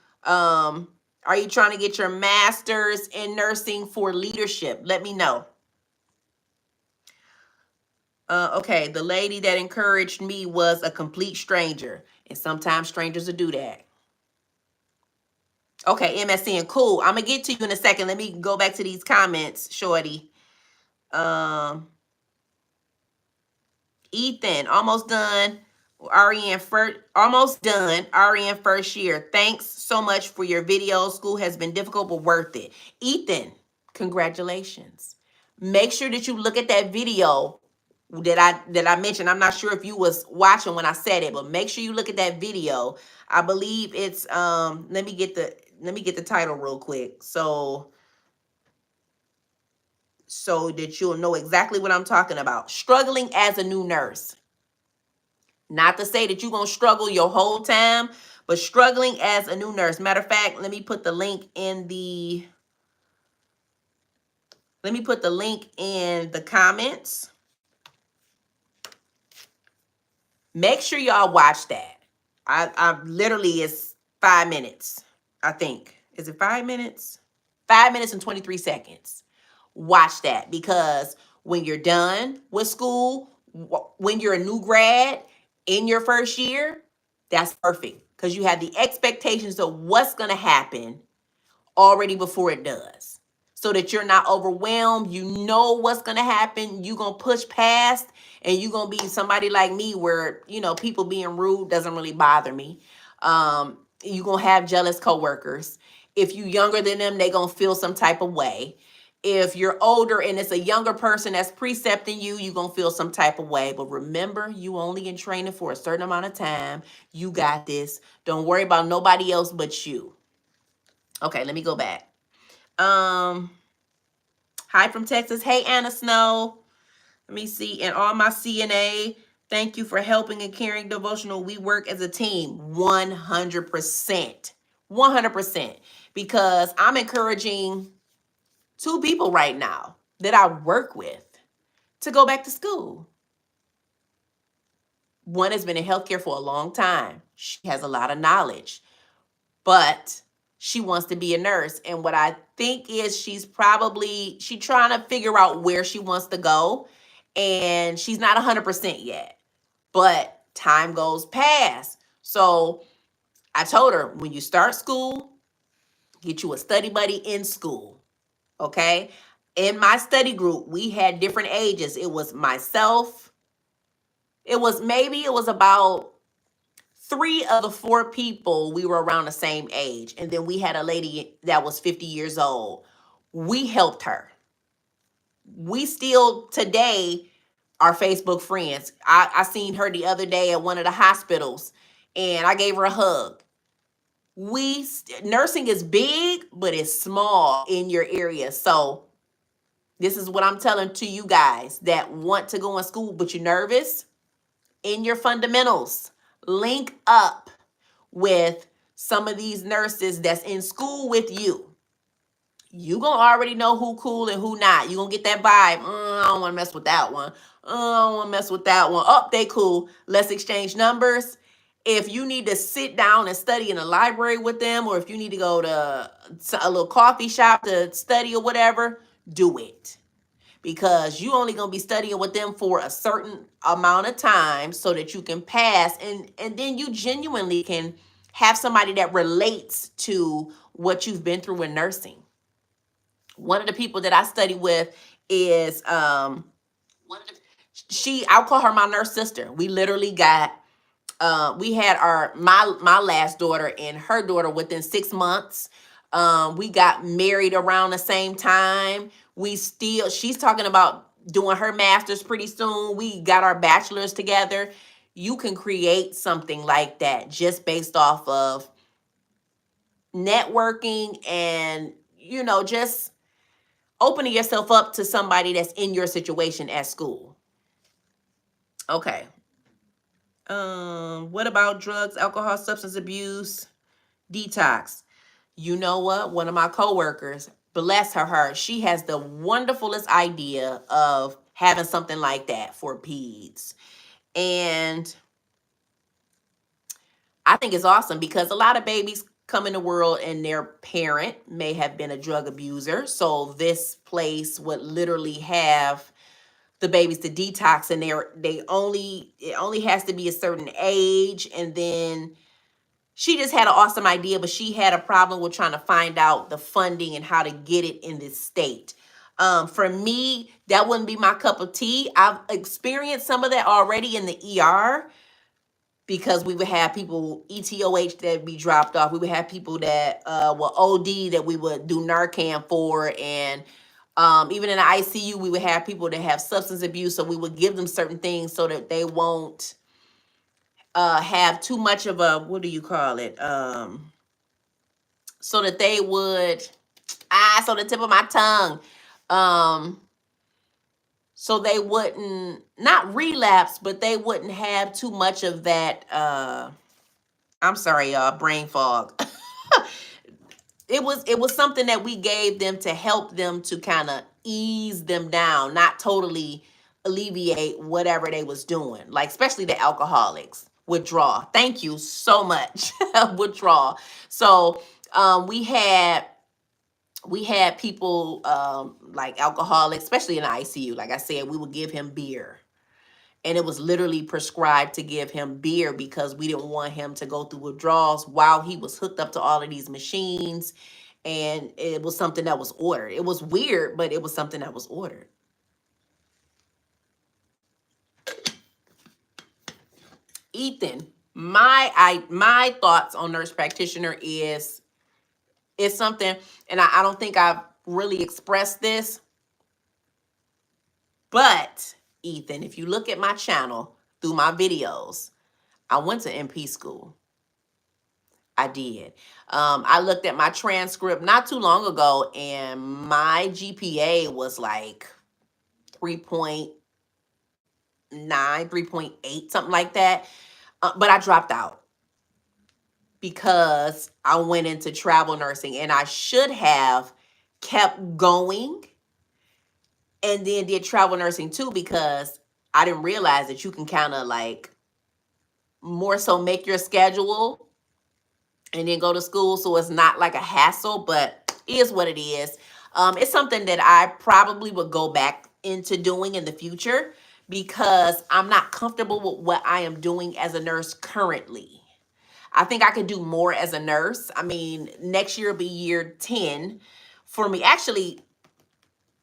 A: are you trying to get your master's in nursing for leadership? Let me know. Okay, the lady that encouraged me was a complete stranger. And sometimes strangers will do that. Okay, MSN, cool. I'm gonna get to you in a second. Let me go back to these comments, Shorty. Ethan, almost done. REN first, almost done. REN first year. Thanks so much for your video. School has been difficult but worth it. Ethan, congratulations. Make sure that you look at that video that I mentioned. I'm not sure if you was watching when I said it, but make sure you look at that video. I believe it's let me get the title real quick. So that you'll know exactly what I'm talking about. Struggling as a new nurse. Not to say that you're going to struggle your whole time, but struggling as a new nurse. Matter of fact, let me put the link in the comments. Make sure y'all watch that. I literally, it's 5 minutes, I think. Is it 5 minutes? 5 minutes and 23 seconds. Watch that, because when you're done with school, when you're a new grad in your first year, that's perfect, because you have the expectations of what's going to happen already before it does, so that you're not overwhelmed. You know what's going to happen. You're going to push past, and you're going to be somebody like me where, people being rude doesn't really bother me. You're going to have jealous coworkers. If you younger than them, they going to feel some type of way. If you're older and it's a younger person that's precepting you, you're going to feel some type of way. But remember, you only in training for a certain amount of time. You got this. Don't worry about nobody else but you. Okay, let me go back. Hi from Texas. Hey, Anna Snow. Let me see. And all my CNA, thank you for helping and caring devotional. We work as a team. 100%. 100%. Because I'm encouraging 2 people right now that I work with to go back to school. One has been in healthcare for a long time. She has a lot of knowledge, but she wants to be a nurse. And what I think is she's trying to figure out where she wants to go. And she's not 100% yet, but time goes past. So I told her, when you start school, get you a study buddy in school. Okay. In my study group, we had different ages. It was myself. It was about 3 of the 4 people, we were around the same age. And then we had a lady that was 50 years old. We helped her. We still today are Facebook friends. I seen her the other day at one of the hospitals, and I gave her a hug. Nursing is big, but it's small in your area. So this is what I'm telling to you guys that want to go in school, but you're nervous. In your fundamentals, link up with some of these nurses that's in school with you. You gonna already know who cool and who not. You gonna get that vibe. I don't want to mess with that one. I don't want to mess with that one. Oh, they cool. Let's exchange numbers. If you need to sit down and study in a library with them, or if you need to go to a little coffee shop to study or whatever, do it. Because you only going to be studying with them for a certain amount of time so that you can pass. And then you genuinely can have somebody that relates to what you've been through in nursing. One of the people that I study with is, I'll call her my nurse sister. We literally got, we had my last daughter and her daughter within 6 months. We got married around the same time. She's talking about doing her master's pretty soon. We got our bachelor's together. You can create something like that just based off of networking and, just opening yourself up to somebody that's in your situation at school. Okay. What about drugs, alcohol, substance abuse, detox? You know what? One of my coworkers, bless her heart, she has the wonderfulest idea of having something like that for peds. And I think it's awesome because a lot of babies come in the world and their parent may have been a drug abuser. So this place would literally have the babies to detox, and it only has to be a certain age. And then she just had an awesome idea, but she had a problem with trying to find out the funding and how to get it in this state. For me, that wouldn't be my cup of tea. I've experienced some of that already in the ER, because we would have people ETOH that be dropped off. We would have people that were OD that we would do Narcan for. And even in the ICU, we would have people that have substance abuse. So we would give them certain things so that they won't have too much of a, what do you call it? So that they would, so the tip of my tongue. So they wouldn't, not relapse, but they wouldn't have too much of that, I'm sorry, y'all, brain fog. It was something that we gave them to help them to kind of ease them down, not totally alleviate whatever they was doing. Like, especially the alcoholics, withdrawal. Thank you so much. Withdrawal. So we had people like alcoholics, especially in the ICU. Like I said, we would give him beer. And it was literally prescribed to give him beer because we didn't want him to go through withdrawals while he was hooked up to all of these machines. And it was something that was ordered. It was weird, but it was something that was ordered. Ethan, my thoughts on nurse practitioner is something, and I don't think I've really expressed this, but Ethan, if you look at my channel through my videos, I went to MP school. I did. I looked at my transcript not too long ago, and my GPA was like 3.9, 3.8, something like that. But I dropped out because I went into travel nursing, and I should have kept going and then did travel nursing too, because I didn't realize that you can kind of like more so make your schedule and then go to school, so it's not like a hassle, but it is what it is. It's something that I probably would go back into doing in the future because I'm not comfortable with what I am doing as a nurse currently. I think I could do more as a nurse. I mean, next year will be year 10 for me. Actually,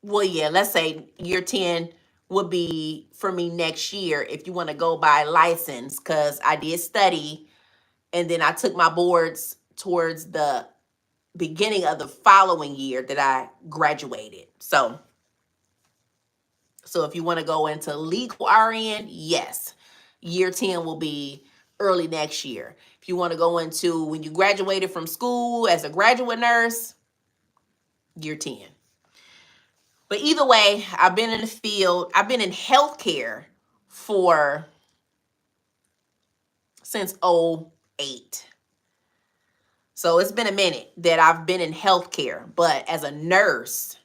A: well, yeah, let's say year 10 would be for me next year if you want to go by license, because I did study and then I took my boards towards the beginning of the following year that I graduated. So if you want to go into legal RN, yes, year 10 will be early next year. If you want to go into when you graduated from school as a graduate nurse, year 10. But either way, I've been in the field. I've been in healthcare since 2008. So it's been a minute that I've been in healthcare, but as a nurse,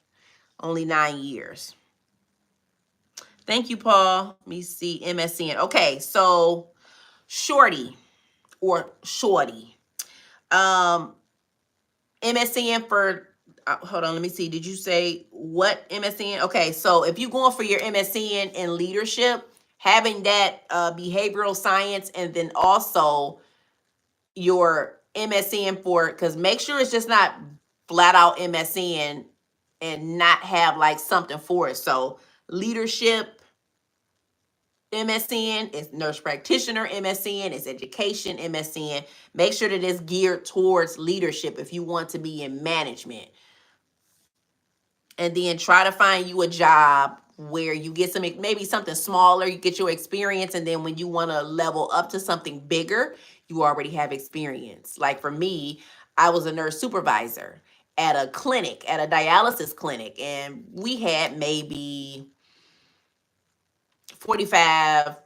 A: only 9 years. Thank you, Paul. Let me see, MSN. Okay, so Shorty or Shorty. MSN for, hold on, let me see. Did you say what MSN? Okay, so if you're going for your MSN in leadership, having that behavioral science, and then also your MSN for, because make sure it's just not flat out MSN and not have like something for it. So leadership MSN is nurse practitioner MSN, is education MSN. Make sure that it's geared towards leadership if you want to be in management. And then try to find you a job where you get some, maybe something smaller, you get your experience, and then when you want to level up to something bigger, you already have experience. Like for me, I was a nurse supervisor at a clinic, at a dialysis clinic, and we had maybe 45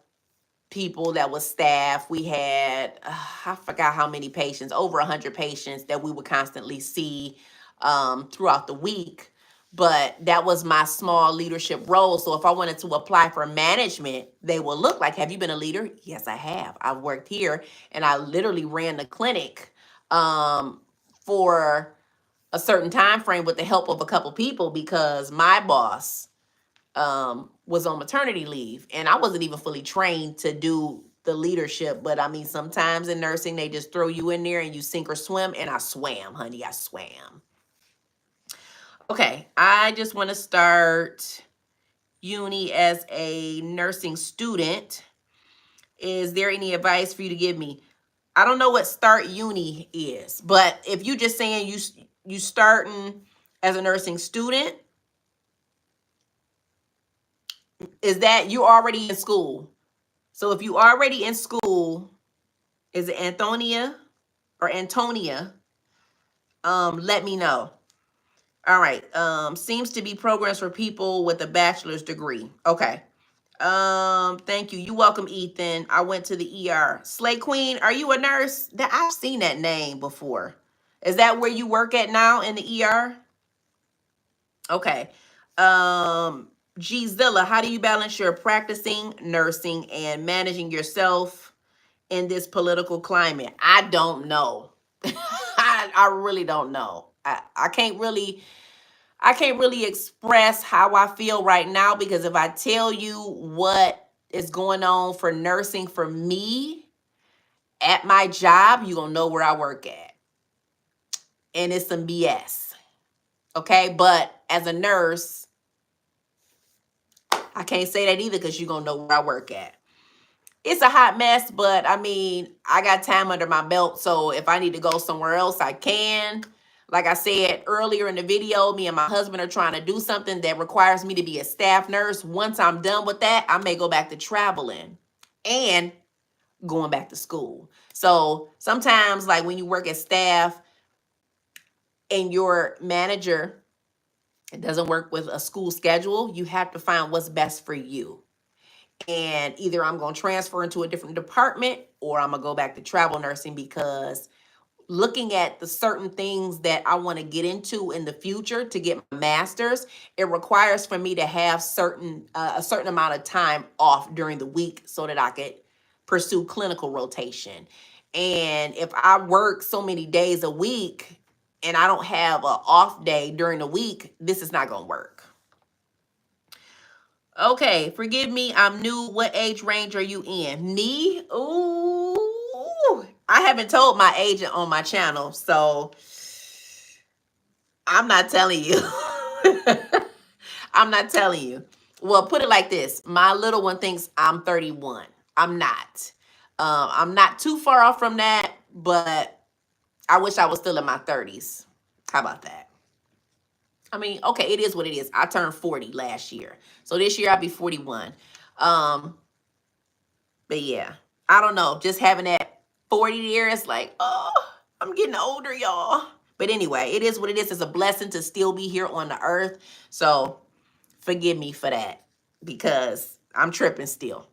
A: people that was staff. We had, I forgot how many patients, over 100 patients that we would constantly see throughout the week. But that was my small leadership role. So if I wanted to apply for management, they will look like, have you been a leader? Yes, I have. I've worked here, and I literally ran the clinic for a certain time frame with the help of a couple people, because my boss was on maternity leave, and I wasn't even fully trained to do the leadership. But I mean, sometimes in nursing, they just throw you in there and you sink or swim. And I swam, honey, I swam. Okay, I just want to start uni as a nursing student. Is there any advice for you to give me? I don't know what start uni is, but if you just saying you starting as a nursing student, is that you already in school? So if you already in school, is it Antonia or Antonia? Let me know. All right. Seems to be programs for people with a bachelor's degree. Okay. Thank you. You welcome, Ethan. I went to the ER. Slay Queen, are you a nurse? That I've seen that name before. Is that where you work at now, in the ER? Okay. Gzilla, how do you balance your practicing nursing and managing yourself in this political climate? I don't know. I really don't know. I can't really express how I feel right now, because if I tell you what is going on for nursing for me at my job, you're gonna know where I work at. And it's some BS. Okay, but as a nurse, I can't say that either, because you're gonna know where I work at. It's a hot mess, but I mean, I got time under my belt, so if I need to go somewhere else, I can. Like I said earlier in the video, me and my husband are trying to do something that requires me to be a staff nurse. Once I'm done with that, I may go back to traveling and going back to school. So sometimes, like when you work as staff and your manager, it doesn't work with a school schedule, you have to find what's best for you. And either I'm going to transfer into a different department, or I'm going to go back to travel nursing, because looking at the certain things that I want to get into in the future to get my master's, it requires for me to have a certain amount of time off during the week so that I could pursue clinical rotation. And if I work so many days a week and I don't have an off day during the week, this is not going to work. Okay, forgive me, I'm new. What age range are you in? Me? Ooh, I haven't told my agent on my channel, so I'm not telling you. I'm not telling you. Well, put it like this. My little one thinks I'm 31. I'm not. I'm not too far off from that, but I wish I was still in my 30s. How about that? I mean, okay, it is what it is. I turned 40 last year. So this year I'll be 41. But yeah, I don't know. Just having that 40 years, like, oh, I'm getting older, y'all. But anyway, it is what it is. It's a blessing to still be here on the earth. So forgive me for that, because I'm tripping still.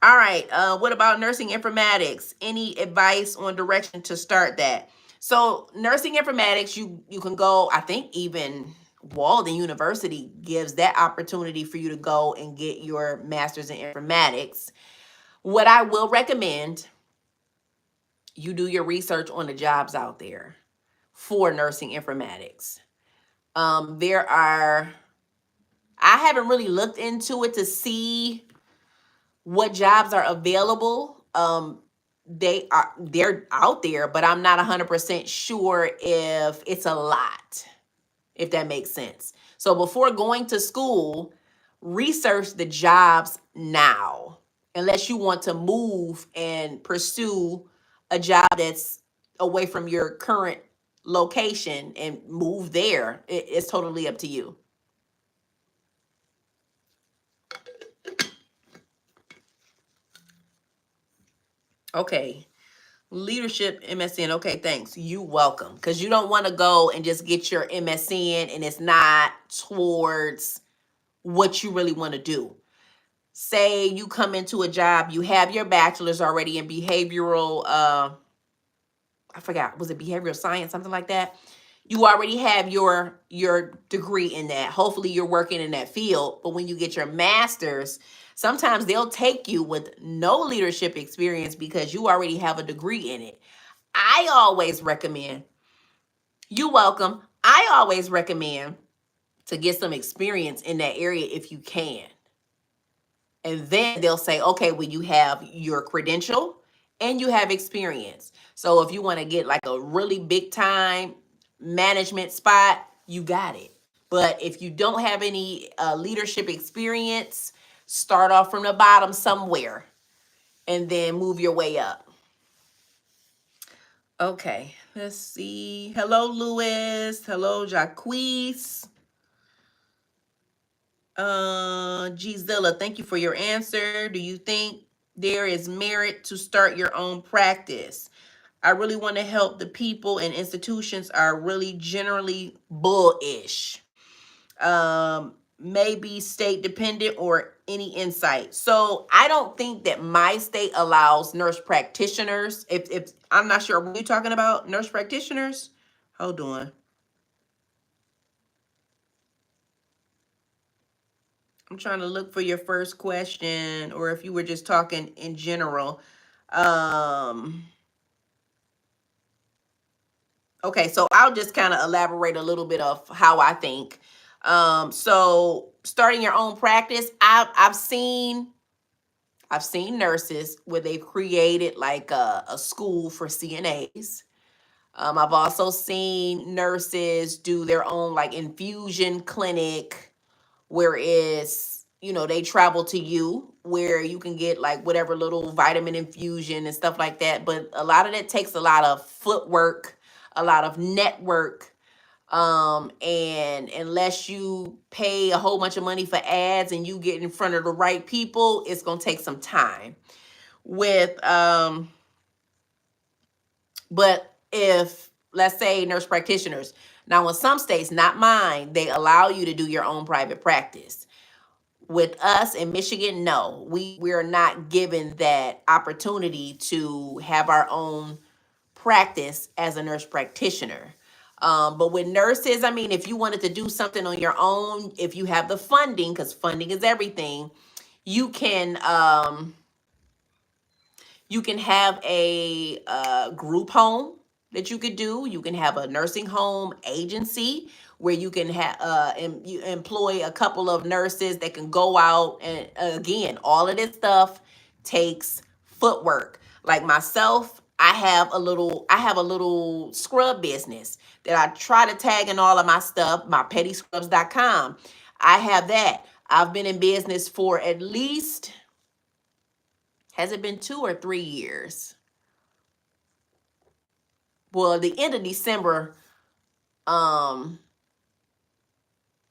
A: All right. What about nursing informatics? Any advice on direction to start that? So nursing informatics, you can go, I think even Walden University gives that opportunity for you to go and get your master's in informatics. What I will recommend, you do your research on the jobs out there for nursing informatics. I haven't really looked into it to see what jobs are available. They're out there, but I'm not 100% sure if it's a lot, if that makes sense. So before going to school, research the jobs now, unless you want to move and pursue a job that's away from your current location and move there. It's totally up to you. Okay. Leadership MSN. Okay, thanks. You welcome. Because you don't want to go and just get your MSN and it's not towards what you really want to do. Say you come into a job, you have your bachelor's already in behavioral, I forgot, was it behavioral science, something like that? You already have your degree in that. Hopefully you're working in that field. But when you get your master's, sometimes they'll take you with no leadership experience because you already have a degree in it. I always recommend, you welcome. I always recommend to get some experience in that area if you can. And then they'll say, okay, well, you have your credential and you have experience. So if you want to get like a really big time management spot, you got it. But if you don't have any leadership experience, start off from the bottom somewhere and then move your way up. Okay, let's see. Hello, Louis. Hello, Jacquees. Gzilla, thank you for your answer. Do you think there is merit to start your own practice? I really want to help. The people and institutions are really generally bullish. Maybe state dependent or any insight. So I don't think that my state allows nurse practitioners. If I'm not sure, were you talking about nurse practitioners? Hold on. I'm trying to look for your first question, or if you were just talking in general. Um, okay, so I'll just kind of elaborate a little bit of how I think. So starting your own practice, I've seen nurses where they've created like a school for CNAs. I've also seen nurses do their own like infusion clinic, whereas they travel to you where you can get like whatever little vitamin infusion and stuff like that. But a lot of that takes a lot of footwork, a lot of network, and unless you pay a whole bunch of money for ads and you get in front of the right people, it's going to take some time with but if, let's say, nurse practitioners, now in some states, not mine, they allow you to do your own private practice. With us in Michigan, no, we're not given that opportunity to have our own practice as a nurse practitioner. But with nurses, I mean, if you wanted to do something on your own, if you have the funding, because funding is everything, you can have a group home that you could do. You can have a nursing home agency where you can have you employ a couple of nurses that can go out, and again, all of this stuff takes footwork. Like myself, I have a little scrub business that I try to tag in all of my stuff, my pettyscrubs.com. I have that. I've been in business for at least, has it been 2 or 3 years? Well, the end of December um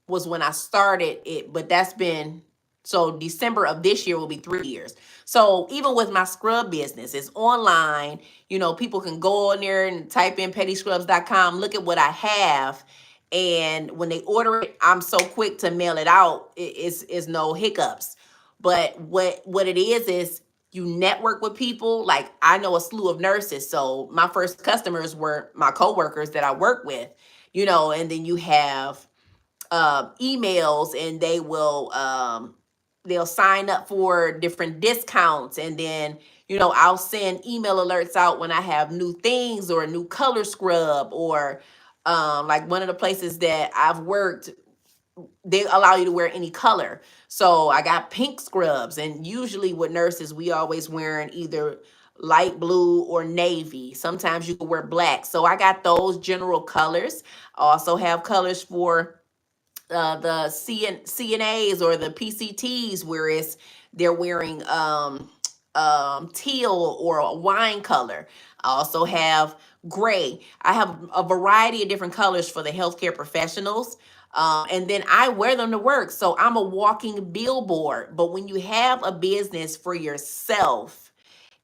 A: was when I started it, but that's been, so December of this year will be 3 years. So even with my scrub business, it's online. People can go on there and type in pettyscrubs.com, look at what I have. And when they order it, I'm so quick to mail it out. It's no hiccups. But what it is you network with people. Like I know a slew of nurses. So my first customers were my coworkers that I work with, and then you have emails, and they'll sign up for different discounts, and then I'll send email alerts out when I have new things or a new color scrub, or like one of the places that I've worked, they allow you to wear any color. So I got pink scrubs, and usually with nurses, we always wearing either light blue or navy. Sometimes you can wear black. So I got those general colors. I also have colors for the CNAs or the PCTs, whereas they're wearing teal or a wine color. I also have gray. I have a variety of different colors for the healthcare professionals. And then I wear them to work. So I'm a walking billboard. But when you have a business for yourself,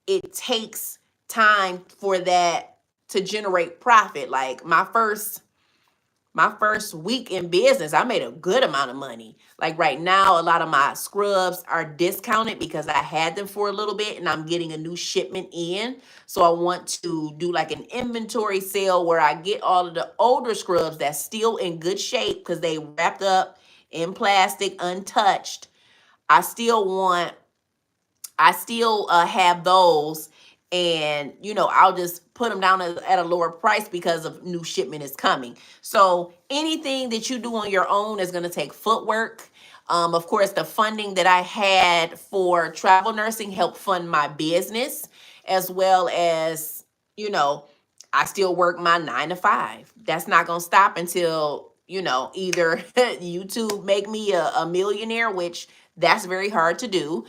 A: it takes time for that to generate profit. Like my first week in business, I made a good amount of money. Like right now, a lot of my scrubs are discounted because I had them for a little bit and I'm getting a new shipment in. So I want to do like an inventory sale where I get all of the older scrubs that's still in good shape because they wrapped up in plastic, untouched. I still want I still have those, and I'll just put them down at a lower price because of new shipment is coming. So anything that you do on your own is going to take footwork. Of course, the funding that I had for travel nursing helped fund my business, as well as I still work my 9 to 5. That's not going to stop until either YouTube make me a millionaire, which that's very hard to do.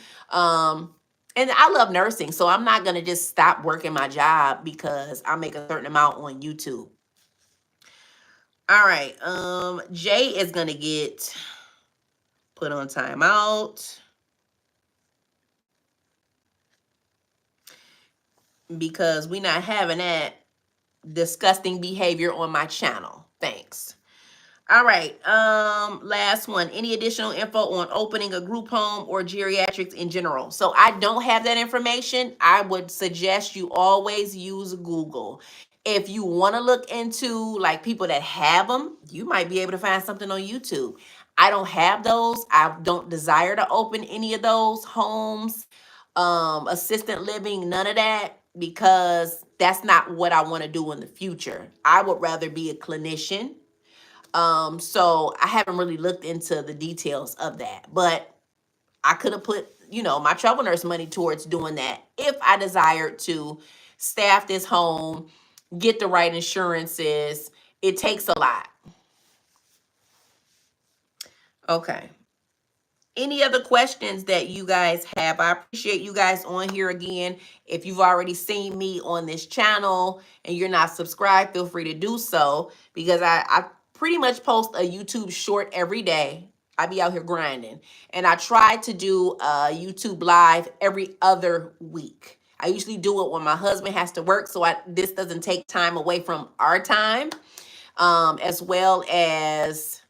A: And I love nursing, so I'm not going to just stop working my job because I make a certain amount on YouTube. All right. Jay is going to get put on timeout because we're not having that disgusting behavior on my channel. Thanks. All right. Last one. Any additional info on opening a group home or geriatrics in general? So I don't have that information. I would suggest you always use Google. If you want to look into like people that have them, you might be able to find something on YouTube. I don't have those. I don't desire to open any of those homes, assistant living, none of that, because that's not what I want to do in the future. I would rather be a clinician. So I haven't really looked into the details of that, but I could have put, my travel nurse money towards doing that if I desired to staff this home, get the right insurances. It takes a lot. Okay. Any other questions that you guys have? I appreciate you guys on here again. If you've already seen me on this channel and you're not subscribed, feel free to do so, because I pretty much post a YouTube short every day. I be out here grinding. And I try to do a YouTube live every other week. I usually do it when my husband has to work, so this doesn't take time away from our time, as well as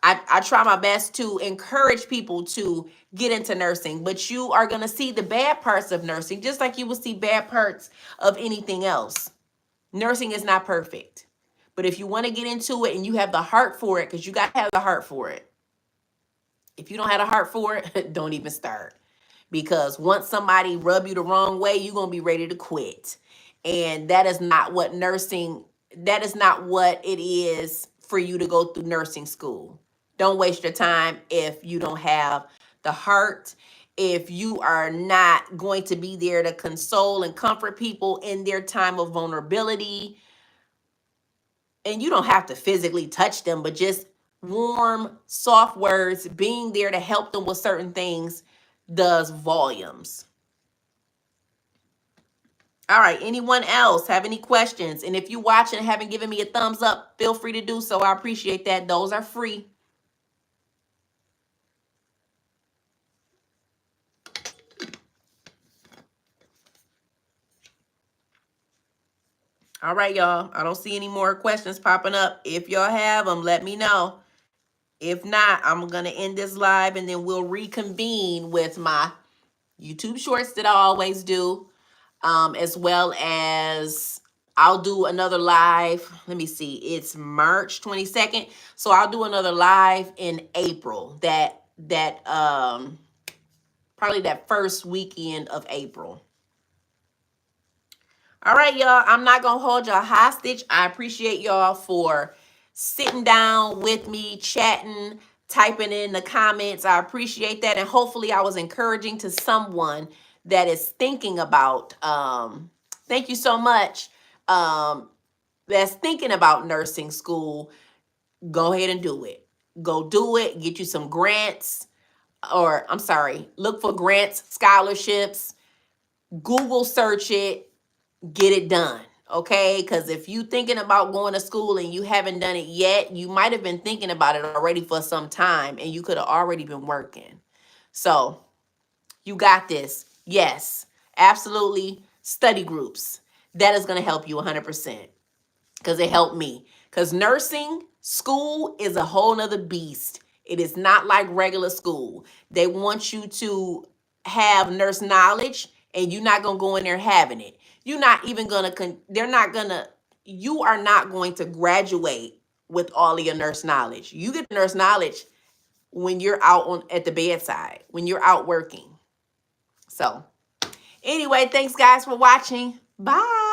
A: I try my best to encourage people to get into nursing, but you are going to see the bad parts of nursing, just like you will see bad parts of anything else. Nursing is not perfect, but if you want to get into it and you have the heart for it, because you got to have the heart for it. If you don't have a heart for it, don't even start, because once somebody rub you the wrong way, you're going to be ready to quit. And that is not what it is for you to go through nursing school. Don't waste your time if you don't have the heart, if you are not going to be there to console and comfort people in their time of vulnerability. And you don't have to physically touch them, but just warm, soft words, being there to help them with certain things does volumes. All right, anyone else have any questions? And if you watch and haven't given me a thumbs up, feel free to do so. I appreciate that. Those are free. All right, y'all. I don't see any more questions popping up. If y'all have them, let me know. If not, I'm going to end this live and then we'll reconvene with my YouTube shorts that I always do, as well as I'll do another live. Let me see. It's March 22nd. So I'll do another live in April. Probably that first weekend of April. All right, y'all. I'm not going to hold y'all hostage. I appreciate y'all for sitting down with me, chatting, typing in the comments. I appreciate that. And hopefully I was encouraging to someone that is thinking about, thank you so much, that's thinking about nursing school. Go ahead and do it. Go do it. Get you some grants, or I'm sorry, look for grants, scholarships, Google search it, get it done. Okay, because if you thinking about going to school and you haven't done it yet, you might have been thinking about it already for some time and you could have already been working. So you got this. Yes, absolutely. study groups. That is going to help you 100% because it helped me. Because nursing school is a whole nother beast. It is not like regular school. They want you to have nurse knowledge, and you're not going to go in there having it. You're not even going to, you are not going to graduate with all of your nurse knowledge. You get nurse knowledge when you're out at the bedside, when you're out working. So anyway, thanks guys for watching. Bye.